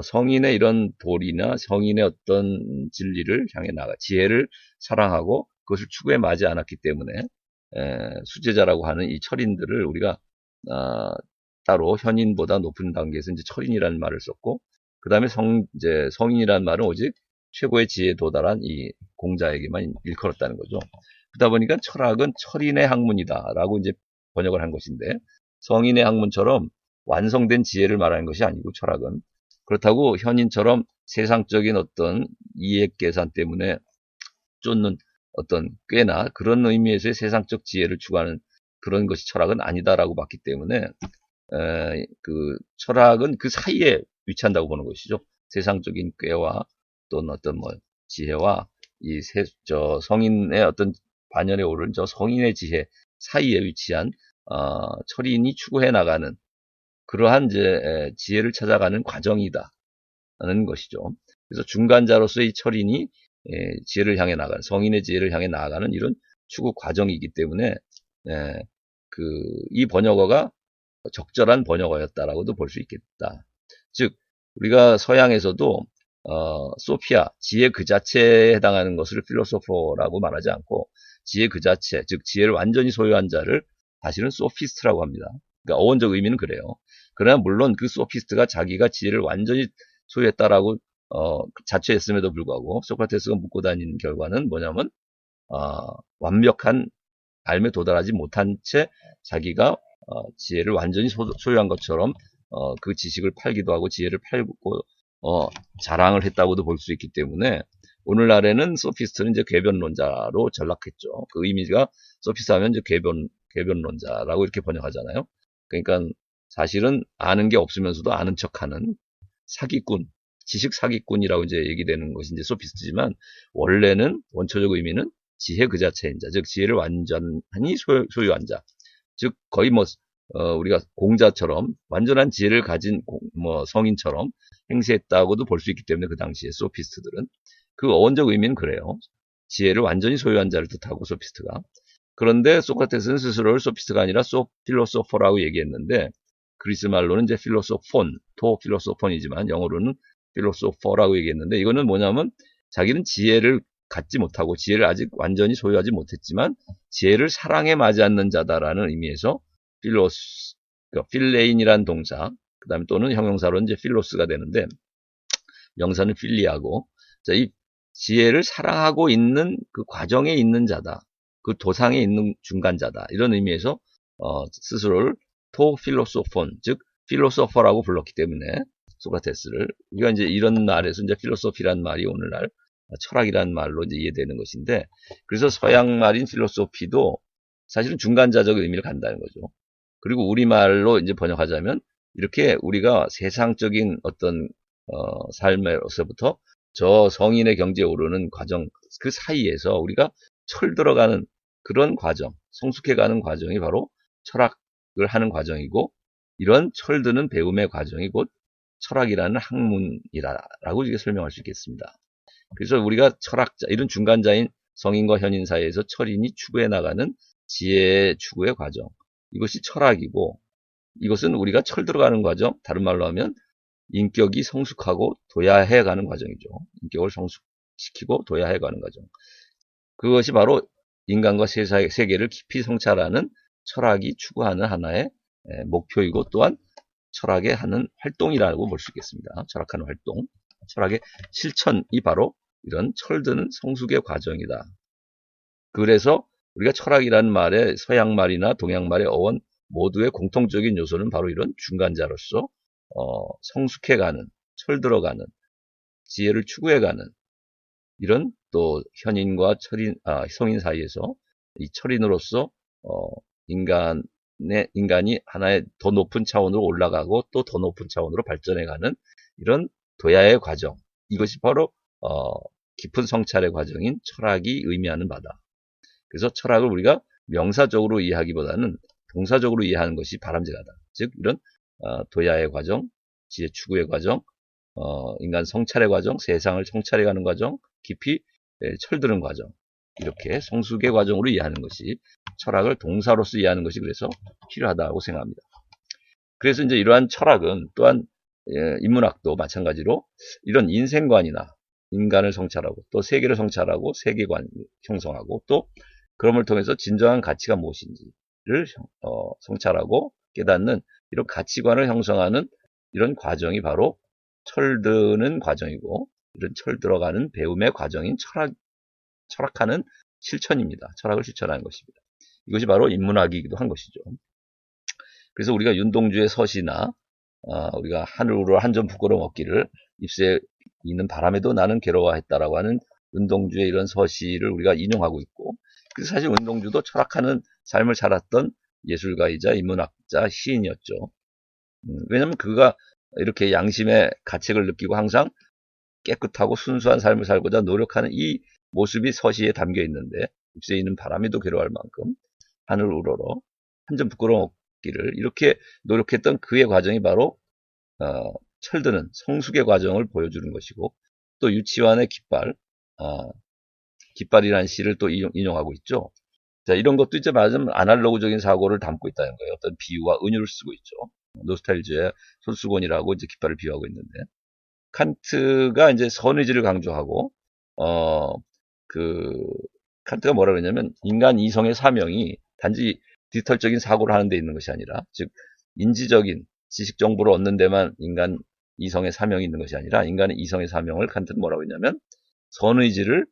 성인의 이런 도리나 성인의 어떤 진리를 향해 나가, 지혜를 사랑하고 그것을 추구해 마지 않았기 때문에 수제자라고 하는 이 철인들을 우리가 따로 현인보다 높은 단계에서 이제 철인이라는 말을 썼고, 그 다음에 이제 성인이라는 말은 오직 최고의 지혜에 도달한 이 공자에게만 일컬었다는 거죠. 그러다 보니까 철학은 철인의 학문이다라고 이제 번역을 한 것인데, 성인의 학문처럼 완성된 지혜를 말하는 것이 아니고 철학은, 그렇다고 현인처럼 세상적인 어떤 이익 계산 때문에 쫓는 어떤 꾀나 그런 의미에서의 세상적 지혜를 추구하는 그런 것이 철학은 아니다라고 봤기 때문에 그 철학은 그 사이에 위치한다고 보는 것이죠. 세상적인 꾀와 또는 어떤 뭐 지혜와 이 성인의 어떤 반열에 오른 저 성인의 지혜 사이에 위치한 철인이 추구해 나가는 그러한 이제 지혜를 찾아가는 과정이다라는 것이죠. 그래서 중간자로서 이 철인이 지혜를 향해 나가는, 성인의 지혜를 향해 나아가는 이런 추구 과정이기 때문에 이 번역어가 적절한 번역어였다라고도 볼 수 있겠다. 즉 우리가 서양에서도 소피아, 지혜 그 자체에 해당하는 것을 필로소퍼라고 말하지 않고 지혜 그 자체, 즉 지혜를 완전히 소유한 자를 사실은 소피스트라고 합니다. 그러니까 어원적 의미는 그래요. 그러나 물론 그 소피스트가 자기가 지혜를 완전히 소유했다라고 자처했음에도 불구하고 소크라테스가 묻고 다니는 결과는 뭐냐면 완벽한 삶에 도달하지 못한 채 자기가 지혜를 완전히 소유한 것처럼 그 지식을 팔기도 하고 지혜를 팔고 자랑을 했다고도 볼 수 있기 때문에 오늘날에는 소피스트는 이제 궤변론자로 전락했죠. 그 의미가 소피스트 하면 이제 궤변론자라고 이렇게 번역하잖아요. 그러니까 사실은 아는 게 없으면서도 아는 척하는 사기꾼, 지식 사기꾼이라고 이제 얘기되는 것이 이제 소피스트지만, 원래는 원초적 의미는 지혜 그 자체인 자, 즉 지혜를 완전히 소유한 자, 즉 거의 우리가 공자처럼 완전한 지혜를 가진 성인처럼 행세했다고도 볼 수 있기 때문에 그 당시에 소피스트들은 그 어원적 의미는 그래요. 지혜를 완전히 소유한 자를 뜻하고 소피스트가. 그런데 소크라테스는 스스로를 소피스트가 아니라 필로소퍼라고 얘기했는데, 그리스 말로는 이제 필로소폰이지만 영어로는 필로소퍼라고 얘기했는데, 이거는 뭐냐면 자기는 지혜를 갖지 못하고 지혜를 아직 완전히 소유하지 못했지만 지혜를 사랑에 맞지 않는 자다라는 의미에서 필레인이란 동사, 그 다음에 또는 형용사로는 이제 필로스가 되는데, 명사는 필리하고, 자, 이 지혜를 사랑하고 있는 그 과정에 있는 자다, 그 도상에 있는 중간자다, 이런 의미에서 스스로를 필로소폰, 즉 필로소퍼라고 불렀기 때문에 소크라테스를 우리가 이제 이런 말에서 이제 필로소피란 말이 오늘날 철학이라는 말로 이제 이해되는 것인데, 그래서 서양 말인 필로소피도 사실은 중간자적 의미를 갖는다는 거죠. 그리고 우리말로 이제 번역하자면 이렇게 우리가 세상적인 어떤 삶에서부터 저 성인의 경지에 오르는 과정, 그 사이에서 우리가 철들어가는 그런 과정, 성숙해가는 과정이 바로 철학을 하는 과정이고, 이런 철드는 배움의 과정이 곧 철학이라는 학문이라고 이렇게 설명할 수 있겠습니다. 그래서 우리가 철학자, 이런 중간자인 성인과 현인 사이에서 철인이 추구해 나가는 지혜의 추구의 과정, 이것이 철학이고, 이것은 우리가 철들어가는 과정, 다른 말로 하면 인격이 성숙하고 도야해가는 과정이죠. 인격을 성숙시키고 도야해가는 과정. 그것이 바로 인간과 세계를 깊이 성찰하는 철학이 추구하는 하나의 목표이고, 또한 철학의 하는 활동이라고 볼 수 있겠습니다. 철학하는 활동, 철학의 실천이 바로 이런 철드는 성숙의 과정이다. 그래서 우리가 철학이라는 말에 서양 말이나 동양 말의 어원 모두의 공통적인 요소는 바로 이런 중간자로서 성숙해가는, 철들어가는, 지혜를 추구해가는, 이런 또 현인과 성인 사이에서 이 철인으로서 인간이 하나의 더 높은 차원으로 올라가고 또 더 높은 차원으로 발전해가는 이런 도야의 과정, 이것이 바로 깊은 성찰의 과정인 철학이 의미하는 바다. 그래서 철학을 우리가 명사적으로 이해하기보다는 동사적으로 이해하는 것이 바람직하다. 즉 이런 도야의 과정, 지혜 추구의 과정, 인간 성찰의 과정, 세상을 성찰해가는 과정, 깊이 철드는 과정, 이렇게 성숙의 과정으로 이해하는 것이, 철학을 동사로서 이해하는 것이 그래서 필요하다고 생각합니다. 그래서 이제 이러한 철학은 또한 인문학도 마찬가지로 이런 인생관이나 인간을 성찰하고 또 세계를 성찰하고 세계관 형성하고 또 그럼을 통해서 진정한 가치가 무엇인지를 성찰하고 깨닫는 이런 가치관을 형성하는 이런 과정이 바로 철드는 과정이고, 이런 철들어가는 배움의 과정인 철학하는 실천입니다. 철학을 실천하는 것입니다. 이것이 바로 인문학이기도 한 것이죠. 그래서 우리가 윤동주의 서시나 우리가 하늘으로 한 점 부끄러움 없기를 입새에 있는 바람에도 나는 괴로워했다라고 하는 윤동주의 이런 서시를 우리가 인용하고 있고, 그래서 사실 윤동주도 철학하는 삶을 살았던 예술가이자 인문학자, 시인이었죠. 왜냐하면 그가 이렇게 양심의 가책을 느끼고 항상 깨끗하고 순수한 삶을 살고자 노력하는 이 모습이 서시에 담겨 있는데, 입새에 있는 바람에도 괴로워할 만큼 하늘 우러러 한 점 부끄러움 없기를, 이렇게 노력했던 그의 과정이 바로 철드는 성숙의 과정을 보여주는 것이고, 또 유치원의 깃발이라는 시를 또 인용하고 있죠. 자, 이런 것도 이제 말하자면 아날로그적인 사고를 담고 있다는 거예요. 어떤 비유와 은유를 쓰고 있죠. 노스탈지아의 손수건이라고 이제 깃발을 비유하고 있는데, 칸트가 이제 선의지를 강조하고, 칸트가 뭐라 그러냐면, 인간 이성의 사명이 단지 디지털적인 사고를 하는 데 있는 것이 아니라, 즉, 인지적인 지식 정보를 얻는 데만 인간 이성의 사명이 있는 것이 아니라, 인간의 이성의 사명을 칸트는 뭐라고 했냐면, 선의지를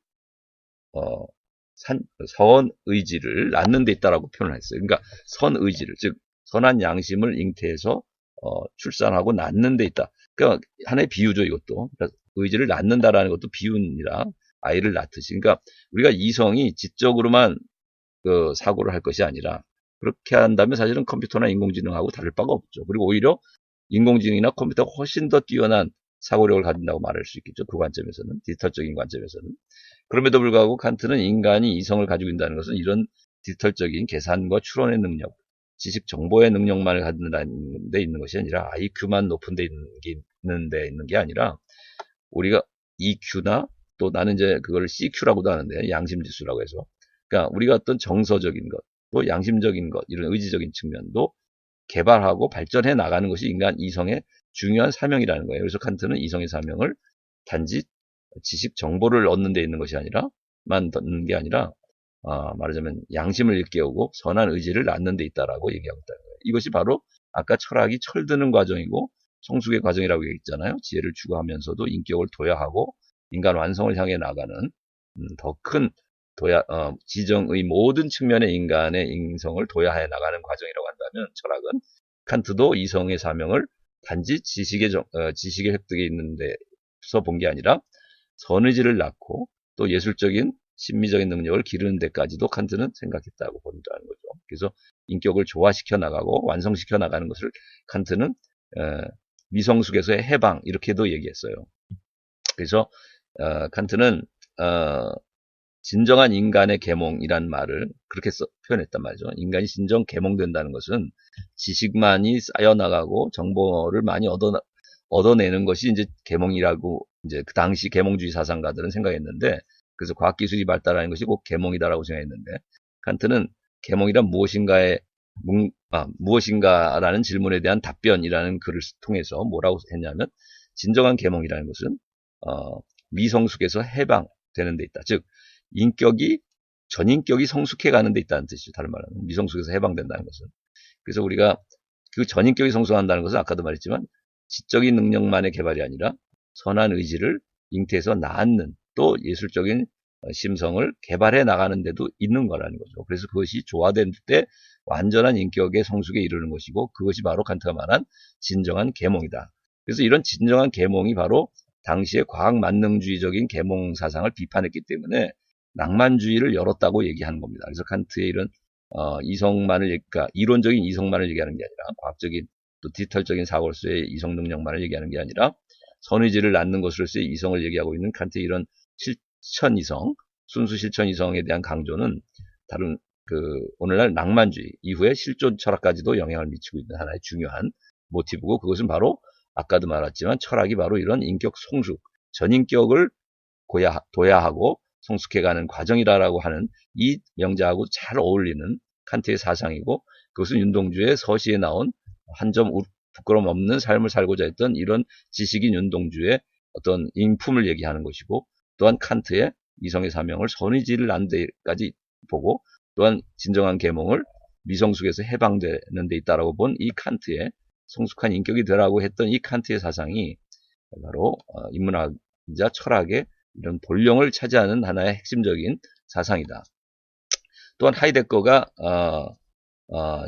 선의지를 낳는 데 있다라고 표현을 했어요. 그러니까 선의지를, 즉 선한 양심을 잉태해서 출산하고 낳는 데 있다. 그러니까 하나의 비유죠, 이것도. 그러니까 의지를 낳는다라는 것도 비유니라, 아이를 낳듯이. 그러니까 우리가 이성이 지적으로만 사고를 할 것이 아니라, 그렇게 한다면 사실은 컴퓨터나 인공지능하고 다를 바가 없죠. 그리고 오히려 인공지능이나 컴퓨터가 훨씬 더 뛰어난 사고력을 가진다고 말할 수 있겠죠. 그 관점에서는, 디지털적인 관점에서는. 그럼에도 불구하고 칸트는 인간이 이성을 가지고 있다는 것은 이런 디지털적인 계산과 추론의 능력, 지식 정보의 능력만을 갖는 데 있는 것이 아니라 IQ만 높은 데 있는 게 아니라, 우리가 EQ나 또 나는 이제 그걸 CQ라고도 하는데, 양심지수라고 해서, 그러니까 우리가 어떤 정서적인 것, 또 양심적인 것, 이런 의지적인 측면도 개발하고 발전해 나가는 것이 인간 이성의 중요한 사명이라는 거예요. 그래서 칸트는 이성의 사명을 단지 지식 정보를 얻는 데 있는 것이 아니라, 말하자면 양심을 일깨우고 선한 의지를 낳는 데 있다라고 얘기하고 있다는 거예요. 이것이 바로 아까 철학이 철드는 과정이고 성숙의 과정이라고 얘기했잖아요. 지혜를 추구하면서도 인격을 도야하고 인간 완성을 향해 나가는 더 큰 지정의 모든 측면의 인간의 인성을 도야해 나가는 과정이라고 한다면, 철학은 칸트도 이성의 사명을 단지 지식의 획득에 있는 데서 본 게 아니라 선의지를 낳고 또 예술적인 심미적인 능력을 기르는 데까지도 칸트는 생각했다고 본다는 거죠. 그래서 인격을 조화시켜 나가고 완성시켜 나가는 것을 칸트는 미성숙에서의 해방 이렇게도 얘기했어요. 그래서 칸트는 진정한 인간의 계몽이란 말을 그렇게 표현했단 말이죠. 인간이 진정 계몽된다는 것은 지식만이 쌓여나가고 정보를 많이 얻어내는 것이 이제 계몽이라고 이제 그 당시 계몽주의 사상가들은 생각했는데, 그래서 과학기술이 발달하는 것이 꼭 계몽이다라고 생각했는데, 칸트는 계몽이란 무엇인가라는 질문에 대한 답변이라는 글을 통해서 뭐라고 했냐면, 진정한 계몽이라는 것은 미성숙에서 해방되는 데 있다. 즉 전인격이 성숙해가는 데 있다는 뜻이죠. 다른 말은 미성숙에서 해방된다는 것은. 그래서 우리가 그 전인격이 성숙한다는 것은 아까도 말했지만 지적인 능력만의 개발이 아니라 선한 의지를 잉태해서 낳는 또 예술적인 심성을 개발해 나가는 데도 있는 거라는 거죠. 그래서 그것이 조화된 때 완전한 인격의 성숙에 이르는 것이고, 그것이 바로 칸트가 말한 진정한 계몽이다. 그래서 이런 진정한 계몽이 바로 당시의 과학 만능주의적인 계몽 사상을 비판했기 때문에 낭만주의를 열었다고 얘기하는 겁니다. 그래서 칸트의 이런 그러니까 이론적인 이성만을 얘기하는 게 아니라 과학적인 또 디지털적인 사고로서의 이성 능력만을 얘기하는 게 아니라 선의지를 낳는 것으로서의 이성을 얘기하고 있는 칸트의 이런 실천이성, 순수 실천이성에 대한 강조는 다른 오늘날 낭만주의 이후에 실존 철학까지도 영향을 미치고 있는 하나의 중요한 모티브고, 그것은 바로 아까도 말했지만 철학이 바로 이런 인격 성숙, 전인격을 도야하고 성숙해가는 과정이라고 하는 이 명제하고 잘 어울리는 칸트의 사상이고, 그것은 윤동주의 서시에 나온 한 점 부끄럼 없는 삶을 살고자 했던 이런 지식인 윤동주의 어떤 인품을 얘기하는 것이고, 또한 칸트의 이성의 사명을 선의지를 낳는 데까지 보고, 또한 진정한 계몽을 미성숙에서 해방되는 데 있다라고 본 이 칸트의 성숙한 인격이 되라고 했던 이 칸트의 사상이 바로 인문학이자 철학의 이런 본령을 차지하는 하나의 핵심적인 사상이다. 또한 하이데거가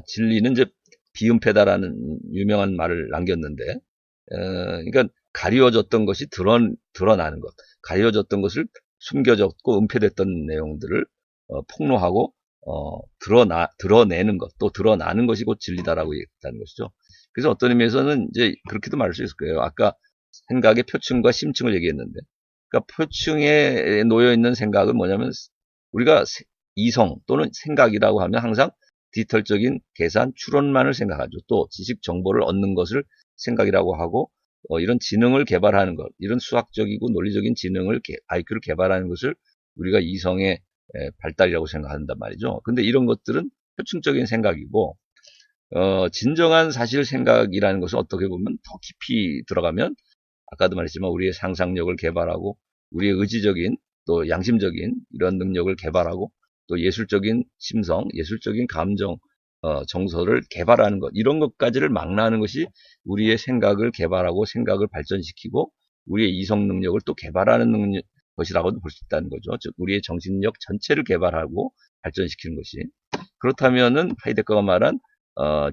진리는 이제 비은폐다라는 유명한 말을 남겼는데, 그러니까 가리워졌던 것이 드러나는 것, 가리워졌던 것을 숨겨졌고 은폐됐던 내용들을 폭로하고 드러내는 것, 또 드러나는 것이 곧 진리다라고 얘기했다는 것이죠. 그래서 어떤 의미에서는 이제 그렇게도 말할 수 있을 거예요. 아까 생각의 표층과 심층을 얘기했는데, 그러니까 표층에 놓여 있는 생각은 뭐냐면, 우리가 이성 또는 생각이라고 하면 항상 디지털적인 계산, 추론만을 생각하죠. 또 지식 정보를 얻는 것을 생각이라고 하고, 이런 지능을 개발하는 것, 이런 수학적이고 논리적인 지능을 IQ를 개발하는 것을 우리가 이성의 발달이라고 생각한단 말이죠. 근데 이런 것들은 표층적인 생각이고, 진정한 사실 생각이라는 것은 어떻게 보면 더 깊이 들어가면 아까도 말했지만 우리의 상상력을 개발하고 우리의 의지적인 또 양심적인 이런 능력을 개발하고 또 예술적인 심성, 예술적인 감정, 정서를 개발하는 것, 이런 것까지를 망라하는 것이 우리의 생각을 개발하고 생각을 발전시키고 우리의 이성 능력을 또 개발하는 것이라고도 볼 수 있다는 거죠. 즉 우리의 정신력 전체를 개발하고 발전시키는 것이. 그렇다면은 하이데거가 말한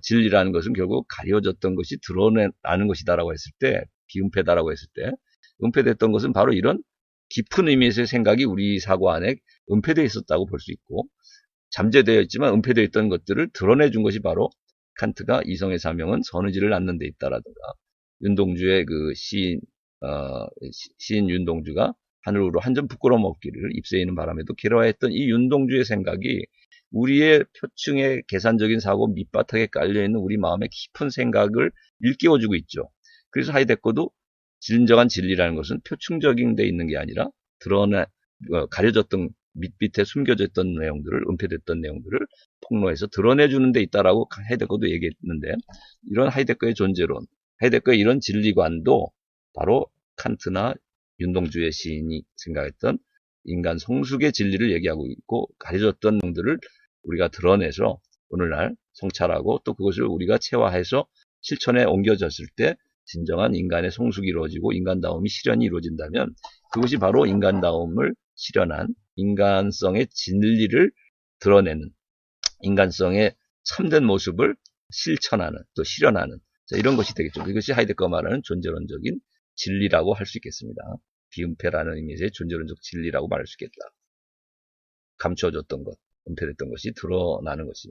진리라는 것은 결국 가려졌던 것이 드러나는 것이다라고 했을 때, 비은폐다라고 했을 때, 은폐됐던 것은 바로 이런 깊은 의미에서의 생각이 우리 사고 안에 은폐되어 있었다고 볼 수 있고, 잠재되어 있지만 은폐되어 있던 것들을 드러내준 것이 바로 칸트가 이성의 사명은 선의지를 낳는 데 있다라든가, 윤동주의 그 시인 윤동주가 하늘으로 한 점 부끄러움 없기를 입새이는 바람에도 괴로워했던 이 윤동주의 생각이 우리의 표층의 계산적인 사고 밑바닥에 깔려있는 우리 마음의 깊은 생각을 일깨워주고 있죠. 그래서 하이데거도 진정한 진리라는 것은 표층적인 데 있는 게 아니라 가려졌던 밑에 숨겨져 있던 내용들을, 은폐됐던 내용들을 폭로해서 드러내주는 데 있다라고 하이데거도 얘기했는데, 이런 하이데거의 존재론, 하이데거의 이런 진리관도 바로 칸트나 윤동주의 시인이 생각했던 인간 성숙의 진리를 얘기하고 있고, 가려졌던 내용들을 우리가 드러내서 오늘날 성찰하고 또 그것을 우리가 체화해서 실천에 옮겨졌을 때 진정한 인간의 성숙이 이루어지고 인간다움이 실현이 이루어진다면, 그것이 바로 인간다움을 실현한 인간성의 진리를 드러내는, 인간성의 참된 모습을 실천하는, 또 실현하는, 이런 것이 되겠죠. 이것이 하이데거가 말하는 존재론적인 진리라고 할 수 있겠습니다. 비은폐라는 의미에서의 존재론적 진리라고 말할 수 있겠다. 감춰졌던 것, 은폐됐던 것이 드러나는 것이.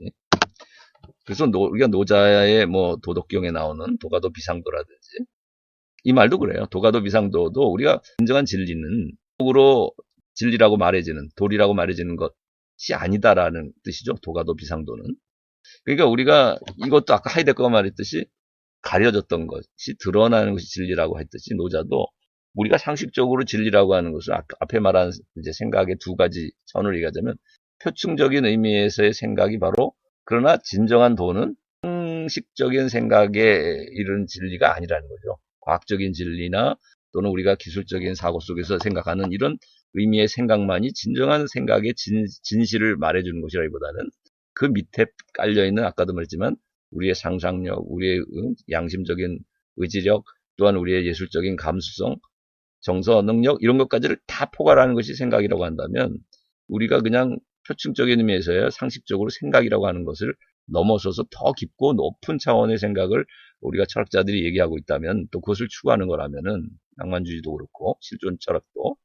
그래서 우리가 노자의 뭐 도덕경에 나오는 도가도 비상도라든지 이 말도 그래요. 도가도 비상도도 우리가 진정한 진리는 도로 진리라고 말해지는 도리라고 말해지는 것이 아니다라는 뜻이죠. 도가도 비상도는. 그러니까 우리가 이것도 아까 하이데거가 말했듯이 가려졌던 것이 드러나는 것이 진리라고 했듯이 노자도 우리가 상식적으로 진리라고 하는 것을 앞에 말한 이제 생각의 두 가지 선을 얘기하자면 표층적인 의미에서의 생각이 바로 그러나 진정한 도는 상식적인 생각에 이른 진리가 아니라는 거죠. 과학적인 진리나 또는 우리가 기술적인 사고 속에서 생각하는 이런 의미의 생각만이 진정한 생각의 진실을 말해주는 것이라기보다는 그 밑에 깔려있는 아까도 말했지만 우리의 상상력, 우리의 양심적인 의지력, 또한 우리의 예술적인 감수성, 정서, 능력 이런 것까지를 다 포괄하는 것이 생각이라고 한다면 우리가 그냥 표층적인 의미에서야 상식적으로 생각이라고 하는 것을 넘어서서 더 깊고 높은 차원의 생각을 우리가 철학자들이 얘기하고 있다면 또 그것을 추구하는 거라면은 낭만주의도 그렇고 실존 철학도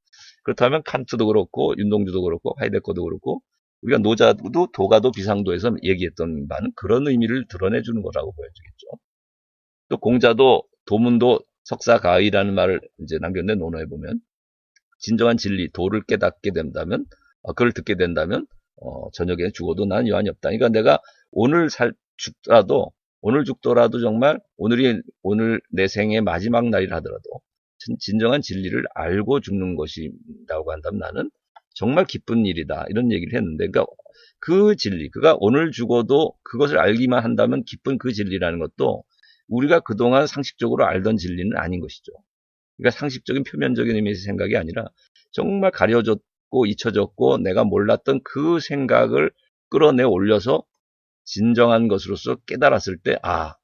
그렇다면 칸트도 그렇고 윤동주도 그렇고 하이데거도 그렇고 우리가 노자도 도가도 비상도에서 얘기했던 바는 그런 의미를 드러내주는 거라고 보여지겠죠. 또 공자도 도문도 석사가의라는 말을 이제 남겼는데 논어에 보면 진정한 진리 도를 깨닫게 된다면 그걸 듣게 된다면 저녁에 죽어도 난 여한이 없다. 그러니까 내가 오늘 죽더라도 정말 오늘 내 생의 마지막 날이라 하더라도 진정한 진리를 알고 죽는 것이라고 한다면 나는 정말 기쁜 일이다. 이런 얘기를 했는데, 그러니까 그 진리, 그가 오늘 죽어도 그것을 알기만 한다면 기쁜 그 진리라는 것도 우리가 그동안 상식적으로 알던 진리는 아닌 것이죠. 그러니까 상식적인 표면적인 의미에서 생각이 아니라 정말 가려졌고 잊혀졌고 내가 몰랐던 그 생각을 끌어내 올려서 진정한 것으로서 깨달았을 때,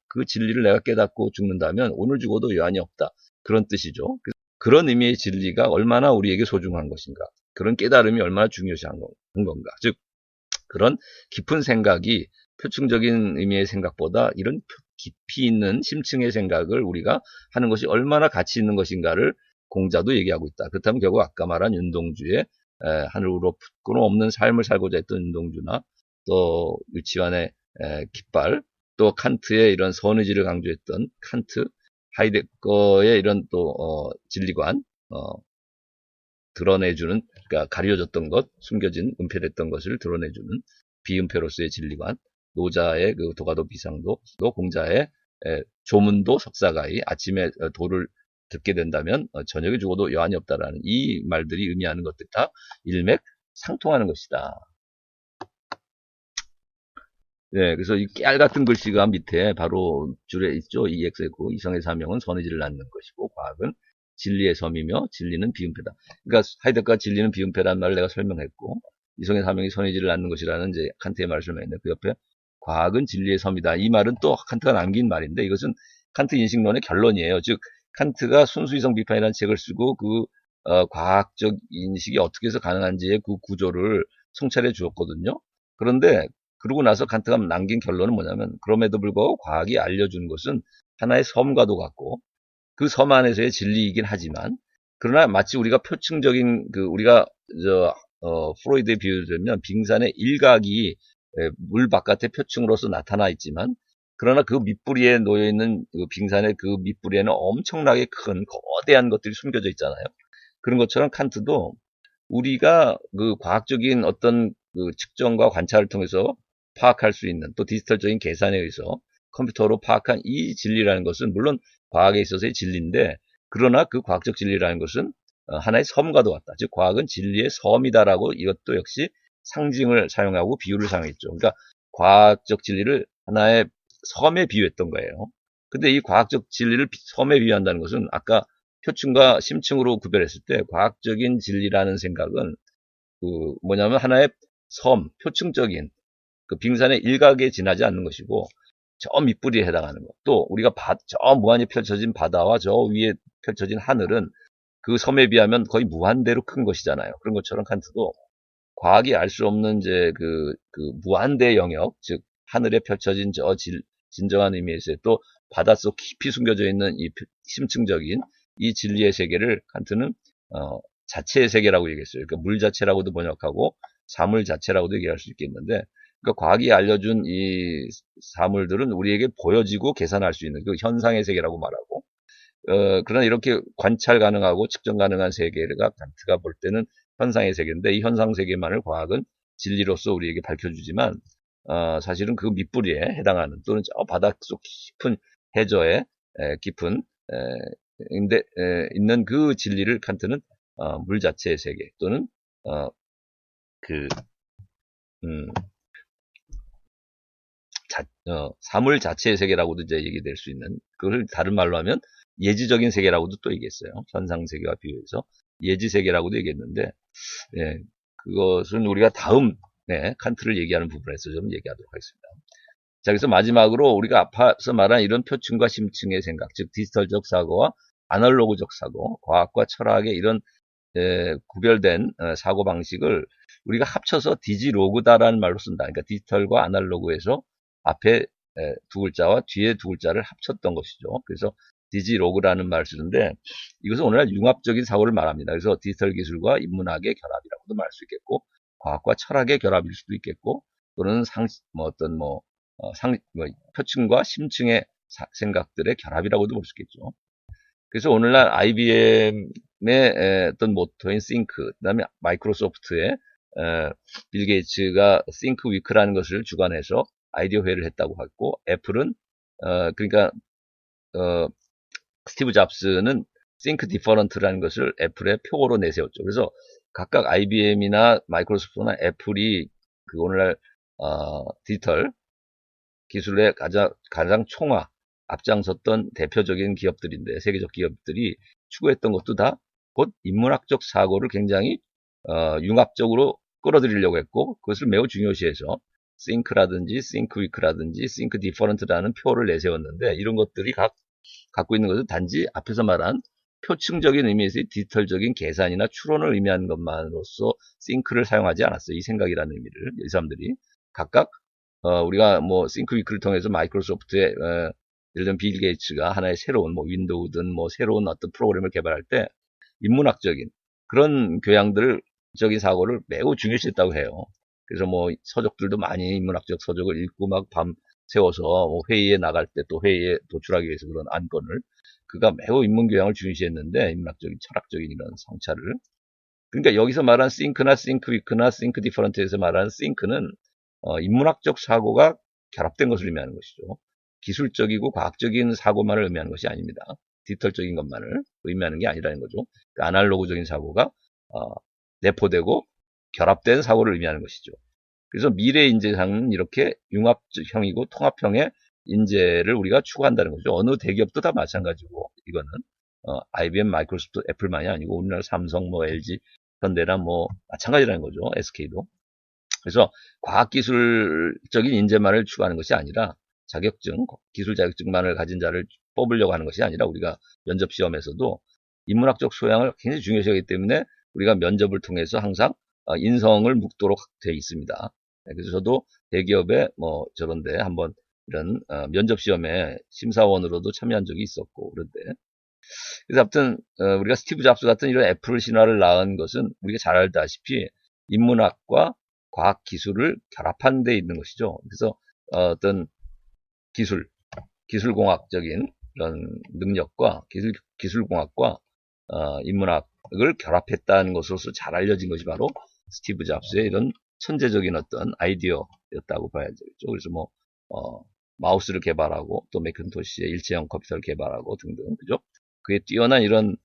그 진리를 내가 깨닫고 죽는다면 오늘 죽어도 여한이 없다. 그런 뜻이죠. 그런 의미의 진리가 얼마나 우리에게 소중한 것인가. 그런 깨달음이 얼마나 중요시한 건가. 즉, 그런 깊은 생각이 표층적인 의미의 생각보다 이런 깊이 있는 심층의 생각을 우리가 하는 것이 얼마나 가치 있는 것인가를 공자도 얘기하고 있다. 그렇다면 결국 아까 말한 윤동주의 하늘으로 끊임없는 삶을 살고자 했던 윤동주나 또 유치원의 깃발, 또 칸트의 이런 선의지를 강조했던 칸트, 하이데거의 이런 또 진리관, 드러내주는, 그러니까 가려졌던 것, 숨겨진 은폐됐던 것을 드러내주는 비은폐로서의 진리관, 노자의 그 도가도 비상도, 또 공자의 조문도 석사가의 아침에 도를 듣게 된다면 저녁에 죽어도 여한이 없다라는 이 말들이 의미하는 것들 다 일맥 상통하는 것이다. 네, 그래서 이 깨알 같은 글씨가 밑에 바로 줄에 있죠. EX고 이성의 사명은 선의지를 낳는 것이고 과학은 진리의 섬이며 진리는 비은폐다. 그러니까 하이데거가 진리는 비은폐라는 말을 내가 설명했고 이성의 사명이 선의지를 낳는 것이라는 이제 칸트의 말을 설명했는데 그 옆에 과학은 진리의 섬이다. 이 말은 또 칸트가 남긴 말인데 이것은 칸트 인식론의 결론이에요. 즉 칸트가 순수이성 비판이라는 책을 쓰고 그 과학적 인식이 어떻게 해서 가능한지의 그 구조를 성찰해 주었거든요. 그런데 그러고 나서 칸트가 남긴 결론은 뭐냐면 그럼에도 불구하고 과학이 알려준 것은 하나의 섬과도 같고 그 섬 안에서의 진리이긴 하지만 그러나 마치 우리가 표층적인 우리가 프로이드의 비유를 들면 빙산의 일각이 물 바깥의 표층으로서 나타나 있지만 그러나 그 밑부리에 놓여 있는 그 빙산의 그 밑부리에는 엄청나게 큰 거대한 것들이 숨겨져 있잖아요. 그런 것처럼 칸트도 우리가 그 과학적인 어떤 그 측정과 관찰을 통해서 파악할 수 있는 또 디지털적인 계산에 의해서 컴퓨터로 파악한 이 진리라는 것은 물론 과학에 있어서의 진리인데 그러나 그 과학적 진리라는 것은 하나의 섬과도 같다. 즉 과학은 진리의 섬이다라고 이것도 역시 상징을 사용하고 비유를 사용했죠. 그러니까 과학적 진리를 하나의 섬에 비유했던 거예요. 근데 이 과학적 진리를 섬에 비유한다는 것은 아까 표층과 심층으로 구별했을 때 과학적인 진리라는 생각은 뭐냐면 하나의 섬, 표층적인 그 빙산의 일각에 지나지 않는 것이고 저 밑부리에 해당하는 것. 또 우리가 저 무한히 펼쳐진 바다와 저 위에 펼쳐진 하늘은 그 섬에 비하면 거의 무한대로 큰 것이잖아요. 그런 것처럼 칸트도 과학이 알 수 없는 이제 그 무한대 영역, 즉 하늘에 펼쳐진 저 진정한 의미에서 또 바닷속 깊이 숨겨져 있는 이 심층적인 이 진리의 세계를 칸트는 자체의 세계라고 얘기했어요. 그러니까 물 자체라고도 번역하고 사물 자체라고도 얘기할 수 있겠는데, 그러니까 과학이 알려준 이 사물들은 우리에게 보여지고 계산할 수 있는 그 현상의 세계라고 말하고, 그러나 이렇게 관찰 가능하고 측정 가능한 세계가 칸트가 볼 때는 현상의 세계인데, 이 현상 세계만을 과학은 진리로서 우리에게 밝혀주지만, 사실은 그 밑부리에 해당하는 또는 저 바닷속 깊은 해저에 깊은 있는 그 진리를 칸트는 물 자체의 세계 또는 그 음, 사물 자체의 세계라고도 이제 얘기될 수 있는, 그걸 다른 말로 하면 예지적인 세계라고도 또 얘기했어요. 현상 세계와 비교해서 예지 세계라고도 얘기했는데, 예, 그것은 우리가 다음 칸트를 얘기하는 부분에서 좀 얘기하도록 하겠습니다. 자, 그래서 마지막으로 우리가 앞서 말한 이런 표층과 심층의 생각, 즉 디지털적 사고와 아날로그적 사고, 과학과 철학의 이런 구별된 사고 방식을 우리가 합쳐서 디지로그다라는 말로 쓴다. 그러니까 디지털과 아날로그에서 앞에 두 글자와 뒤에 두 글자를 합쳤던 것이죠. 그래서 디지로그라는 말을 쓰는데, 이것은 오늘날 융합적인 사고를 말합니다. 그래서 디지털 기술과 인문학의 결합이라고도 말할 수 있겠고, 과학과 철학의 결합일 수도 있겠고, 또는 표층과 심층의 생각들의 결합이라고도 볼 수 있겠죠. 그래서 오늘날 IBM의 어떤 모토인 싱크, 그다음에 마이크로소프트의 빌 게이츠가 싱크 위크라는 것을 주관해서 아이디어 회의를 했다고 하고, 애플은 그러니까 스티브 잡스는 싱크 디퍼런트라는 것을 애플의 표어로 내세웠죠. 그래서 각각 IBM이나 마이크로소프트나 애플이 그 오늘날 디지털 기술의 가장 앞장섰던 대표적인 기업들인데, 세계적 기업들이 추구했던 것도 다 곧 인문학적 사고를 굉장히 융합적으로 끌어들이려고 했고, 그것을 매우 중요시해서 싱크라든지 싱크위크라든지 싱크 디퍼런트라는 표를 내세웠는데, 이런 것들이 갖고 있는 것은 단지 앞에서 말한 표층적인 의미에서 디지털적인 계산이나 추론을 의미하는 것만으로서 싱크를 사용하지 않았어요. 이 생각이라는 의미를 이 사람들이 각각 우리가 뭐 싱크위크를 통해서 마이크로소프트의 예를 들면 빌 게이츠가 하나의 새로운 윈도우든 새로운 어떤 프로그램을 개발할 때 인문학적인 그런 교양들적인 사고를 매우 중요시했다고 해요. 그래서 서적들도 많이 인문학적 서적을 읽고 막 밤 세워서 회의에 나갈 때 또 회의에 도출하기 위해서 그런 안건을 그가 매우 인문교양을 중시했는데, 인문학적인 철학적인 이런 성찰을. 그러니까 여기서 말한 싱크나 싱크위크나 싱크 디퍼런트에서 말하는 싱크는 인문학적 사고가 결합된 것을 의미하는 것이죠. 기술적이고 과학적인 사고만을 의미하는 것이 아닙니다. 디지털적인 것만을 의미하는 게 아니라는 거죠. 그 아날로그적인 사고가 내포되고 결합된 사고를 의미하는 것이죠. 그래서 미래 인재상은 이렇게 융합형이고 통합형의 인재를 우리가 추구한다는 거죠. 어느 대기업도 다 마찬가지고, 이거는 IBM, 마이크로소프트, 애플만이 아니고 우리나라 삼성, LG, 현대나 마찬가지라는 거죠. SK도. 그래서 과학기술적인 인재만을 추구하는 것이 아니라 기술 자격증만을 가진 자를 뽑으려고 하는 것이 아니라, 우리가 면접 시험에서도 인문학적 소양을 굉장히 중요시하기 때문에 우리가 면접을 통해서 항상 인성을 묻도록 되어 있습니다. 그래서 저도 대기업에 저런데 한번 이런 면접 시험에 심사원으로도 참여한 적이 있었고, 그런데 그래서 아무튼 우리가 스티브 잡스 같은 이런 애플 신화를 낳은 것은 우리가 잘 알다시피 인문학과 과학 기술을 결합한 데 있는 것이죠. 그래서 어떤 기술공학적인 이런 능력과 기술공학과 인문학을 결합했다는 것으로서 잘 알려진 것이 바로 스티브 잡스의 이런 천재적인 어떤 아이디어였다고 봐야 되겠죠. 그래서 마우스를 개발하고 또 매cin토시의 일체형 컴퓨터를 개발하고 등등, 그죠? 그에 뛰어난 이런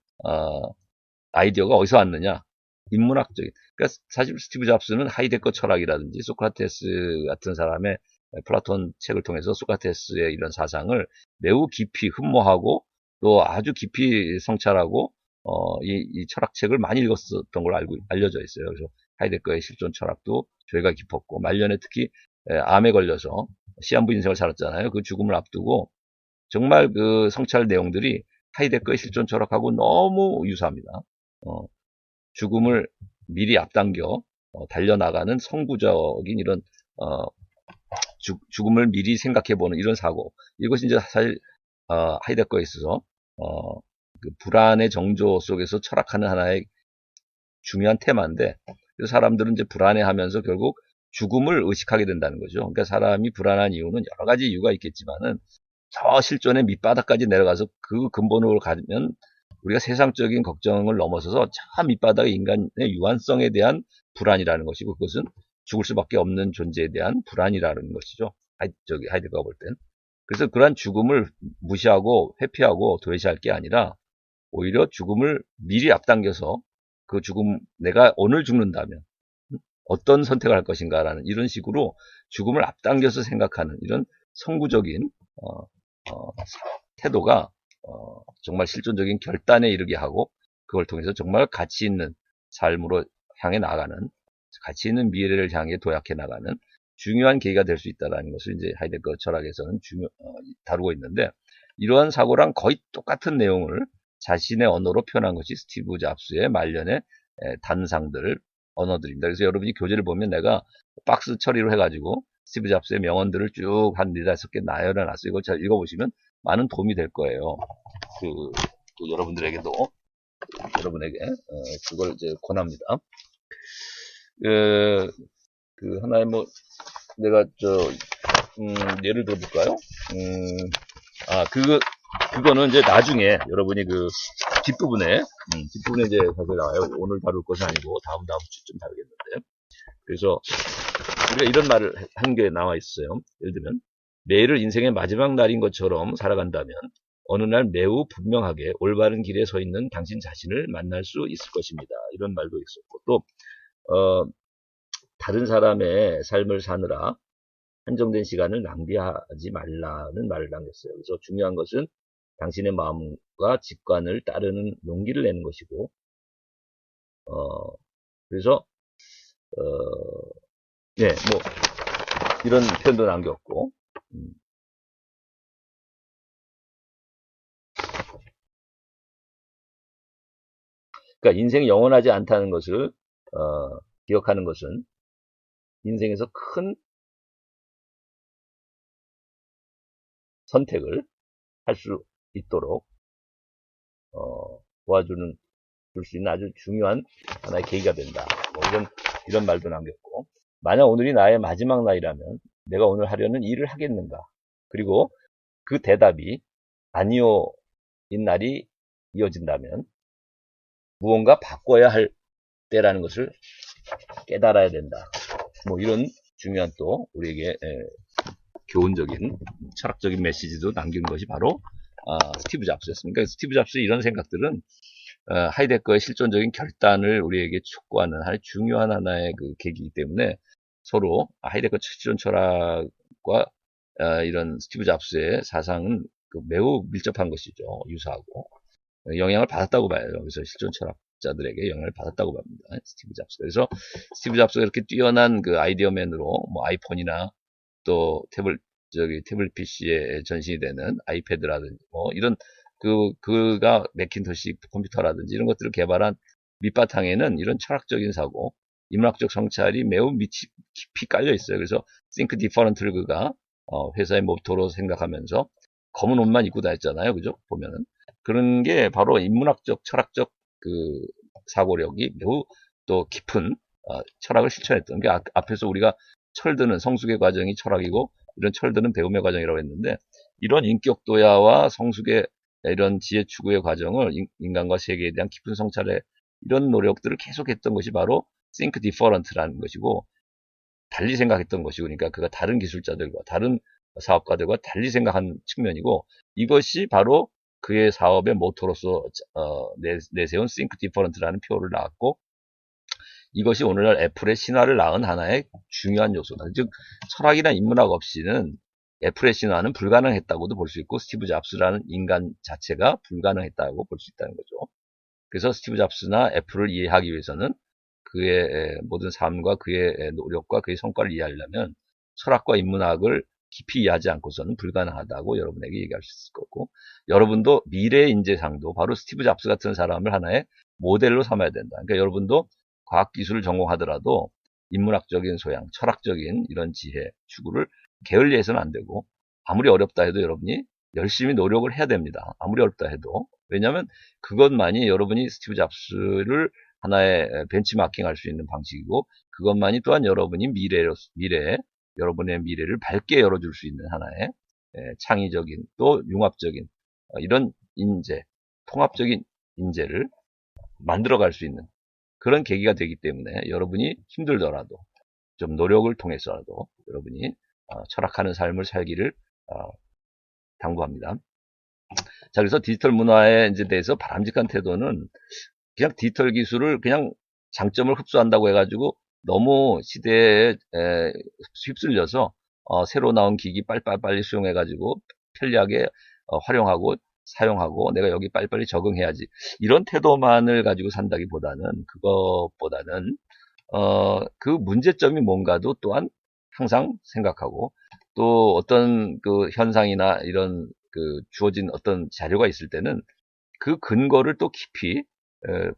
아이디어가 어디서 왔느냐? 인문학적인. 그러니까 사실 스티브 잡스는 하이데거 철학이라든지 소크라테스 같은 사람의 플라톤 책을 통해서 소크라테스의 이런 사상을 매우 깊이 흠모하고 또 아주 깊이 성찰하고 이 철학책을 많이 읽었었던 걸로 알려져 있어요. 그래서 하이데거의 실존 철학도 죄가 깊었고, 말년에 특히 암에 걸려서 시한부 인생을 살았잖아요. 그 죽음을 앞두고 정말 그 성찰 내용들이 하이데거의 실존 철학하고 너무 유사합니다. 죽음을 미리 앞당겨 달려나가는 성구적인 이런 죽음을 미리 생각해보는 이런 사고, 이것이 이제 사실 하이데거에 있어서 그 불안의 정조 속에서 철학하는 하나의 중요한 테마인데, 그래서 사람들은 이제 불안해하면서 결국 죽음을 의식하게 된다는 거죠. 그러니까 사람이 불안한 이유는 여러 가지 이유가 있겠지만은 저 실존의 밑바닥까지 내려가서 그 근본으로 가면 우리가 세상적인 걱정을 넘어서서 저 밑바닥의 인간의 유한성에 대한 불안이라는 것이고, 그것은 죽을 수밖에 없는 존재에 대한 불안이라는 것이죠. 하이데거가 볼 땐. 그래서 그러한 죽음을 무시하고 회피하고 도외시할 게 아니라 오히려 죽음을 미리 앞당겨서 그 죽음, 내가 오늘 죽는다면 어떤 선택을 할 것인가라는 이런 식으로 죽음을 앞당겨서 생각하는 이런 선구적인 태도가 정말 실존적인 결단에 이르게 하고, 그걸 통해서 정말 가치 있는 삶으로 향해 나가는, 가치 있는 미래를 향해 도약해 나가는 중요한 계기가 될 수 있다는 것을 이제 하이데거 철학에서는 다루고 있는데, 이러한 사고랑 거의 똑같은 내용을 자신의 언어로 표현한 것이 스티브 잡스의 말년의 단상들, 언어들입니다. 그래서 여러분이 교재를 보면 내가 박스 처리로 해가지고 스티브 잡스의 명언들을 쭉 한 4-5개 나열해 놨어요. 이거 잘 읽어보시면 많은 도움이 될 거예요. 여러분들에게도, 여러분에게, 그걸 이제 권합니다. 하나의 내가 예를 들어볼까요? 그거는 이제 나중에 여러분이 뒷부분에 이제 사실 나와요. 오늘 다룰 것은 아니고 다음 주쯤 다루겠는데. 그래서 우리가 이런 말을 한 게 나와 있어요. 예를 들면, 매일을 인생의 마지막 날인 것처럼 살아간다면 어느 날 매우 분명하게 올바른 길에 서 있는 당신 자신을 만날 수 있을 것입니다. 이런 말도 있었고, 또 다른 사람의 삶을 사느라 한정된 시간을 낭비하지 말라는 말을 남겼어요. 그래서 중요한 것은 당신의 마음과 직관을 따르는 용기를 내는 것이고, 그래서 네, 이런 표현도 남겼고, 그러니까 인생이 영원하지 않다는 것을 기억하는 것은 인생에서 큰 선택을 할 수 있도록 줄 수 있는 아주 중요한 하나의 계기가 된다. 이런 말도 남겼고, 만약 오늘이 나의 마지막 날이라면 내가 오늘 하려는 일을 하겠는가? 그리고 그 대답이 아니요인 날이 이어진다면 무언가 바꿔야 할 때라는 것을 깨달아야 된다. 이런 중요한 또 우리에게 교훈적인 철학적인 메시지도 남긴 것이 바로 스티브 잡스였습니다. 스티브 잡스의 이런 생각들은 하이데거의 실존적인 결단을 우리에게 촉구하는 중요한 하나의 계기이기 때문에 서로 하이데거 실존 철학과 이런 스티브 잡스의 사상은 매우 밀접한 것이죠. 유사하고 영향을 받았다고 봐요. 그래서 실존 철학자들에게 영향을 받았다고 봅니다. 스티브 잡스. 그래서 스티브 잡스가 이렇게 뛰어난 아이디어맨으로 아이폰이나 또 태블릿 PC에 전신이 되는 아이패드라든지 이런 그가 매킨토시 컴퓨터라든지 이런 것들을 개발한 밑바탕에는 이런 철학적인 사고, 인문학적 성찰이 매우 깊이 깔려 있어요. 그래서 Think Different를 그가 회사의 모토로 생각하면서 검은 옷만 입고 다녔잖아요. 그죠? 보면은. 그런 게 바로 인문학적, 철학적 사고력이 매우 또 깊은 철학을 실천했던 게, 앞에서 우리가 철드는 성숙의 과정이 철학이고 이런 철드는 배움의 과정이라고 했는데, 이런 인격도야와 성숙의 이런 지혜 추구의 과정을 인간과 세계에 대한 깊은 성찰의 이런 노력들을 계속했던 것이 바로 Think Different라는 것이고, 달리 생각했던 것이고, 그러니까 그가 다른 기술자들과 다른 사업가들과 달리 생각한 측면이고, 이것이 바로 그의 사업의 모토로서 내세운 Think Different라는 표를 낳았고, 이것이 오늘날 애플의 신화를 낳은 하나의 중요한 요소다. 즉 철학이나 인문학 없이는 애플의 신화는 불가능했다고도 볼 수 있고, 스티브 잡스라는 인간 자체가 불가능했다고 볼 수 있다는 거죠. 그래서 스티브 잡스나 애플을 이해하기 위해서는 그의 모든 삶과 그의 노력과 그의 성과를 이해하려면 철학과 인문학을 깊이 이해하지 않고서는 불가능하다고 여러분에게 얘기할 수 있을 거고, 여러분도 미래의 인재상도 바로 스티브 잡스 같은 사람을 하나의 모델로 삼아야 된다. 그러니까 여러분도 과학기술을 전공하더라도 인문학적인 소양, 철학적인 이런 지혜, 추구를 게을리해서는 안 되고, 아무리 어렵다 해도 여러분이 열심히 노력을 해야 됩니다. 아무리 어렵다 해도. 왜냐하면 그것만이 여러분이 스티브 잡스를 하나의 벤치마킹 할 수 있는 방식이고, 그것만이 또한 여러분이 여러분의 미래를 밝게 열어줄 수 있는 하나의 창의적인 또 융합적인 이런 인재, 통합적인 인재를 만들어갈 수 있는 그런 계기가 되기 때문에 여러분이 힘들더라도 좀 노력을 통해서라도 여러분이 철학하는 삶을 살기를 당부합니다. 자, 그래서 디지털 문화에 이제 대해서 바람직한 태도는 그냥 디지털 기술을 그냥 장점을 흡수한다고 해가지고 너무 시대에 휩쓸려서 새로 나온 기기 빨리 수용해가지고 편리하게 활용하고 사용하고 내가 여기 빨리빨리 적응해야지 이런 태도만을 가지고 산다기보다는 그것보다는 그 문제점이 뭔가도 또한 항상 생각하고 또 어떤 그 현상이나 이런 그 주어진 어떤 자료가 있을 때는 그 근거를 또 깊이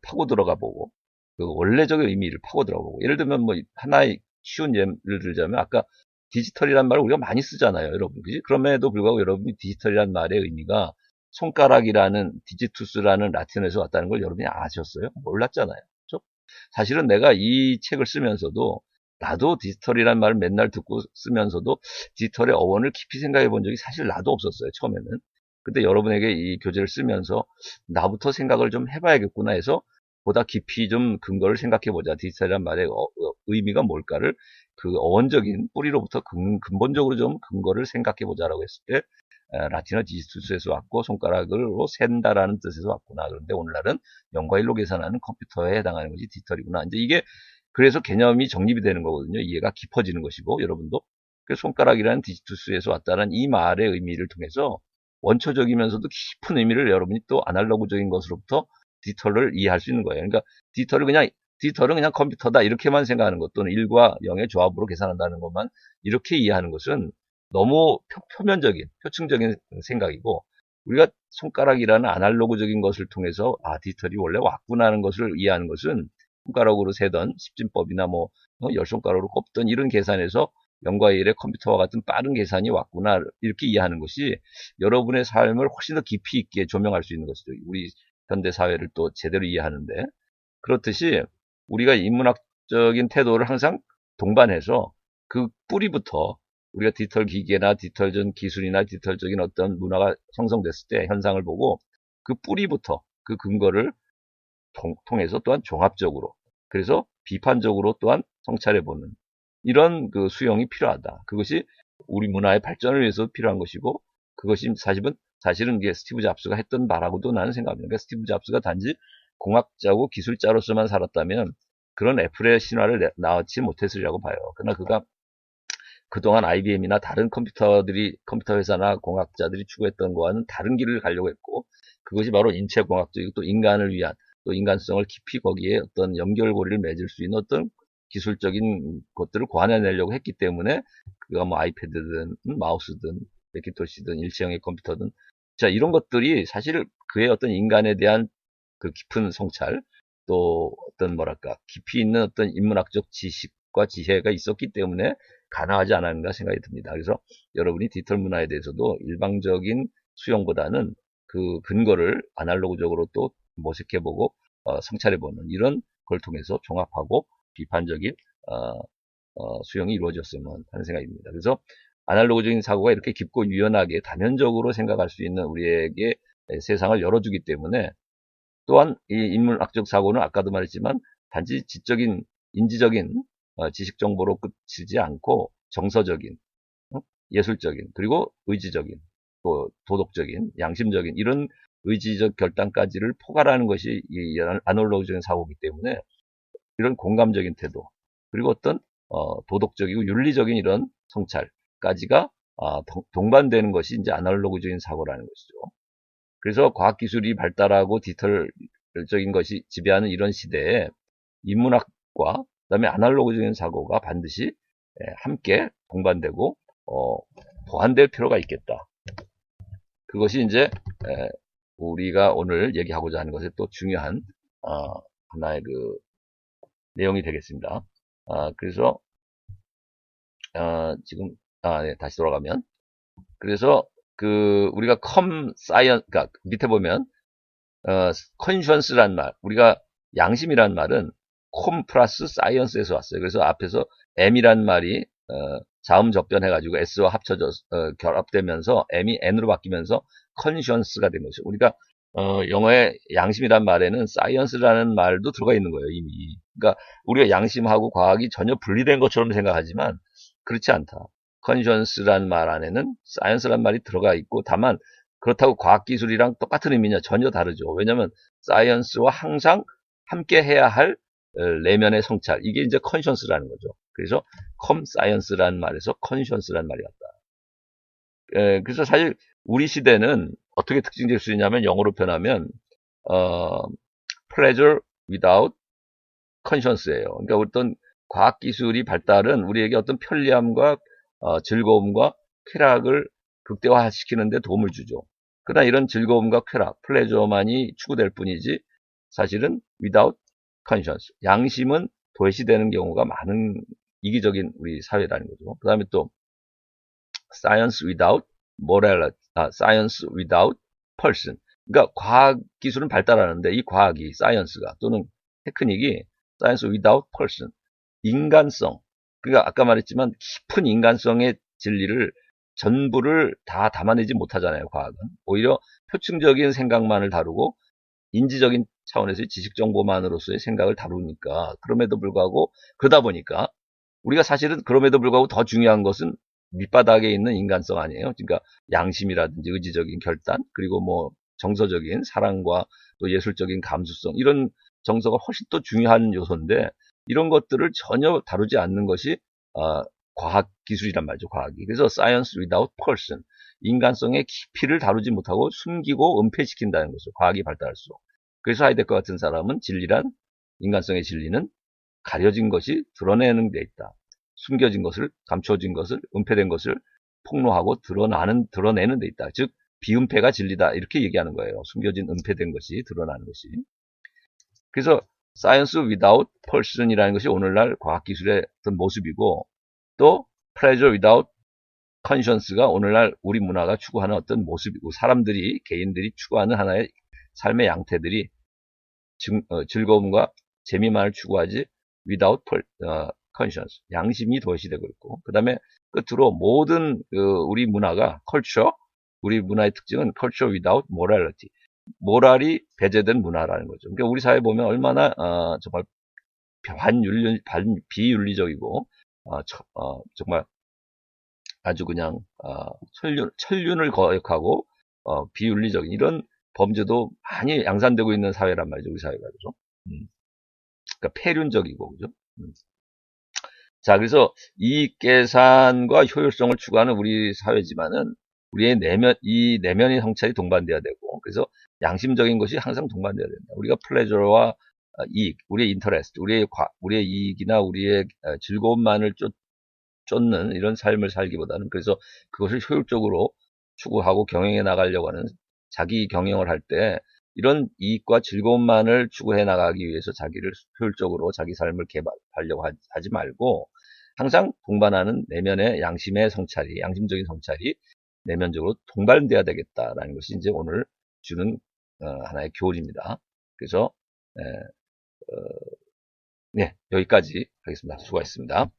파고 들어가 보고 그 원래적 의미를 파고 들어가 보고 예를 들면 뭐 하나의 쉬운 예를 들자면 아까 디지털이란 말을 우리가 많이 쓰잖아요, 여러분. 그지? 그럼에도 불구하고 여러분이 디지털이란 말의 의미가 손가락이라는 디지투스라는 라틴어에서 왔다는 걸 여러분이 아셨어요? 몰랐잖아요. 그렇죠? 사실은 내가 이 책을 쓰면서도 나도 디지털이란 말을 맨날 듣고 쓰면서도 디지털의 어원을 깊이 생각해 본 적이 사실 나도 없었어요, 처음에는. 근데 여러분에게 이 교재를 쓰면서 나부터 생각을 좀 해봐야겠구나 해서 보다 깊이 좀 근거를 생각해 보자. 디지털이란 말의 의미가 뭘까를 그 어원적인 뿌리로부터 근본적으로 좀 근거를 생각해 보자라고 했을 때 라틴어 디지투스에서 왔고 손가락으로 센다라는 뜻에서 왔구나. 그런데 오늘날은 0과 1로 계산하는 컴퓨터에 해당하는 것이 디지털이구나. 이제 이게 그래서 개념이 정립이 되는 거거든요. 이해가 깊어지는 것이고 여러분도 그 손가락이라는 디지투스에서 왔다는 이 말의 의미를 통해서 원초적이면서도 깊은 의미를 여러분이 또 아날로그적인 것으로부터 디지털을 이해할 수 있는 거예요. 그러니까 디지털은 그냥 컴퓨터다 이렇게만 생각하는 것 또는 1과 0의 조합으로 계산한다는 것만 이렇게 이해하는 것은 너무 표면적인 표층적인 생각이고 우리가 손가락이라는 아날로그적인 것을 통해서 디지털이 원래 왔구나 하는 것을 이해하는 것은 손가락으로 세던 십진법이나 뭐 열 손가락으로 꼽던 이런 계산에서 0과 1의 컴퓨터와 같은 빠른 계산이 왔구나 이렇게 이해하는 것이 여러분의 삶을 훨씬 더 깊이 있게 조명할 수 있는 것이죠. 우리 현대 사회를 또 제대로 이해하는데 그렇듯이 우리가 인문학적인 태도를 항상 동반해서 그 뿌리부터 우리가 디지털 기계나 디지털적 기술이나 디지털적인 어떤 문화가 형성됐을 때 현상을 보고 그 뿌리부터 그 근거를 통해서 또한 종합적으로 그래서 비판적으로 또한 성찰해보는 이런 그 수용이 필요하다. 그것이 우리 문화의 발전을 위해서 필요한 것이고 그것이 사실은 이게 스티브 잡스가 했던 바라고도 나는 생각합니다. 그러니까 스티브 잡스가 단지 공학자고 기술자로서만 살았다면 그런 애플의 신화를 낳지 못했으리라고 봐요. 그러나 그가 그동안 IBM이나 다른 컴퓨터 회사나 공학자들이 추구했던 거와는 다른 길을 가려고 했고, 그것이 바로 인체공학적이고 또 인간을 위한, 또 인간성을 깊이 거기에 어떤 연결고리를 맺을 수 있는 어떤 기술적인 것들을 고안해내려고 했기 때문에, 그가 뭐 아이패드든, 마우스든, 맥킨토시든, 일체형의 컴퓨터든, 자, 이런 것들이 사실 그의 어떤 인간에 대한 그 깊은 성찰, 또 어떤 뭐랄까, 깊이 있는 어떤 인문학적 지식과 지혜가 있었기 때문에 가능하지 않았는가 생각이 듭니다. 그래서 여러분이 디지털 문화에 대해서도 일방적인 수용보다는 그 근거를 아날로그적으로 또 모색해보고 성찰해보는 이런 걸 통해서 종합하고 비판적인 수용이 이루어졌으면 하는 생각입니다. 그래서 아날로그적인 사고가 이렇게 깊고 유연하게 다면적으로 생각할 수 있는 우리에게 세상을 열어주기 때문에 또한 이 인문학적 사고는 아까도 말했지만 단지 지적인 인지적인 지식 정보로 끝이지 않고 정서적인, 예술적인, 그리고 의지적인, 또 도덕적인, 양심적인 이런 의지적 결단까지를 포괄하는 것이 이 아날로그적인 사고이기 때문에 이런 공감적인 태도, 그리고 어떤 도덕적이고 윤리적인 이런 성찰까지가 동반되는 것이 이제 아날로그적인 사고라는 것이죠. 그래서 과학기술이 발달하고 디지털적인 것이 지배하는 이런 시대에 인문학과 그다음에 아날로그적인 사고가 반드시 함께 동반되고 보완될 필요가 있겠다. 그것이 이제 우리가 오늘 얘기하고자 하는 것의 또 중요한 하나의 그 내용이 되겠습니다. 그래서 지금 네, 다시 돌아가면 그래서 그 우리가 그러니까 밑에 보면 컨슈언스란 말 우리가 양심이란 말은 콤 플러스 사이언스에서 왔어요. 그래서 앞에서 M이란 말이 자음 접변해가지고 S와 합쳐져 결합되면서 M이 N으로 바뀌면서 컨션스가 된 거죠. 우리가 영어의 양심이란 말에는 사이언스라는 말도 들어가 있는 거예요, 이미. 그러니까 우리가 양심하고 과학이 전혀 분리된 것처럼 생각하지만 그렇지 않다. 컨션스란 말 안에는 사이언스란 말이 들어가 있고, 다만 그렇다고 과학기술이랑 똑같은 의미냐? 전혀 다르죠. 왜냐하면 사이언스와 항상 함께 해야 할 내면의 성찰, 이게 이제 컨션스라는 거죠. 그래서 컴 사이언스라는 말에서 컨션스라는 말이 왔다. 그래서 사실 우리 시대는 어떻게 특징될 수 있냐면, 영어로 표현하면 pleasure without conscience예요. 그러니까 어떤 과학기술이 발달은 우리에게 어떤 편리함과 즐거움과 쾌락을 극대화시키는 데 도움을 주죠. 그러나 이런 즐거움과 쾌락, 플레저만이 추구될 뿐이지 사실은 without conscience, 양심은 도외시되는 경우가 많은 이기적인 우리 사회라는 거죠. 그 다음에 또 science without morality, science without person. 그러니까 과학 기술은 발달하는데 이 과학이, 사이언스가 또는 테크닉이 science without person, 인간성, 그러니까 아까 말했지만 깊은 인간성의 진리를 전부를 다 담아내지 못하잖아요, 과학은. 오히려 표층적인 생각만을 다루고 인지적인 차원에서의 지식 정보만으로서의 생각을 다루니까, 그럼에도 불구하고, 그러다 보니까 우리가 사실은 그럼에도 불구하고 더 중요한 것은 밑바닥에 있는 인간성 아니에요. 그러니까 양심이라든지 의지적인 결단, 그리고 뭐 정서적인 사랑과 또 예술적인 감수성, 이런 정서가 훨씬 더 중요한 요소인데, 이런 것들을 전혀 다루지 않는 것이 과학 기술이란 말이죠, 과학이. 그래서 science without person, 인간성의 깊이를 다루지 못하고 숨기고 은폐시킨다는 거죠, 과학이 발달할수록. 그래서 하이데거 같은 사람은 진리란, 인간성의 진리는 가려진 것이 드러내는 데 있다. 숨겨진 것을, 감춰진 것을, 은폐된 것을 폭로하고 드러내는 데 있다. 즉, 비은폐가 진리다. 이렇게 얘기하는 거예요. 숨겨진 은폐된 것이 드러나는 것이. 그래서 science without person이라는 것이 오늘날 과학기술의 어떤 모습이고, 또 pleasure without conscience가 오늘날 우리 문화가 추구하는 어떤 모습이고, 사람들이, 개인들이 추구하는 하나의 삶의 양태들이 즐거움과 재미만을 추구하지 without conscience, 양심이 도외시되고 있고, 그 다음에 끝으로 모든 우리 문화가 culture, 우리 문화의 특징은 culture without morality, 모랄이 배제된 문화라는 거죠. 그러니까 우리 사회 보면 얼마나 정말 비윤리적이고 정말 아주 그냥 천륜을 거역하고 비윤리적인 이런 범죄도 많이 양산되고 있는 사회란 말이죠, 우리 사회가. 그죠? 그러니까 폐륜적이고, 그죠? 자, 그래서 이익 계산과 효율성을 추구하는 우리 사회지만은 우리의 이 내면의 성찰이 동반돼야 되고, 그래서 양심적인 것이 항상 동반돼야 된다. 우리가 플레저와 이익, 우리의 인터레스트, 우리의 이익이나 우리의 즐거움만을 쫓는 이런 삶을 살기보다는, 그래서 그것을 효율적으로 추구하고 경영해 나가려고 하는, 자기 경영을 할 때 이런 이익과 즐거움만을 추구해 나가기 위해서 자기를 효율적으로 자기 삶을 개발하려고 하지 말고, 항상 동반하는 내면의 양심의 성찰이, 양심적인 성찰이 내면적으로 동반돼야 되겠다라는 것이 이제 오늘 주는 하나의 교훈입니다. 그래서 네, 여기까지 하겠습니다. 수고하셨습니다.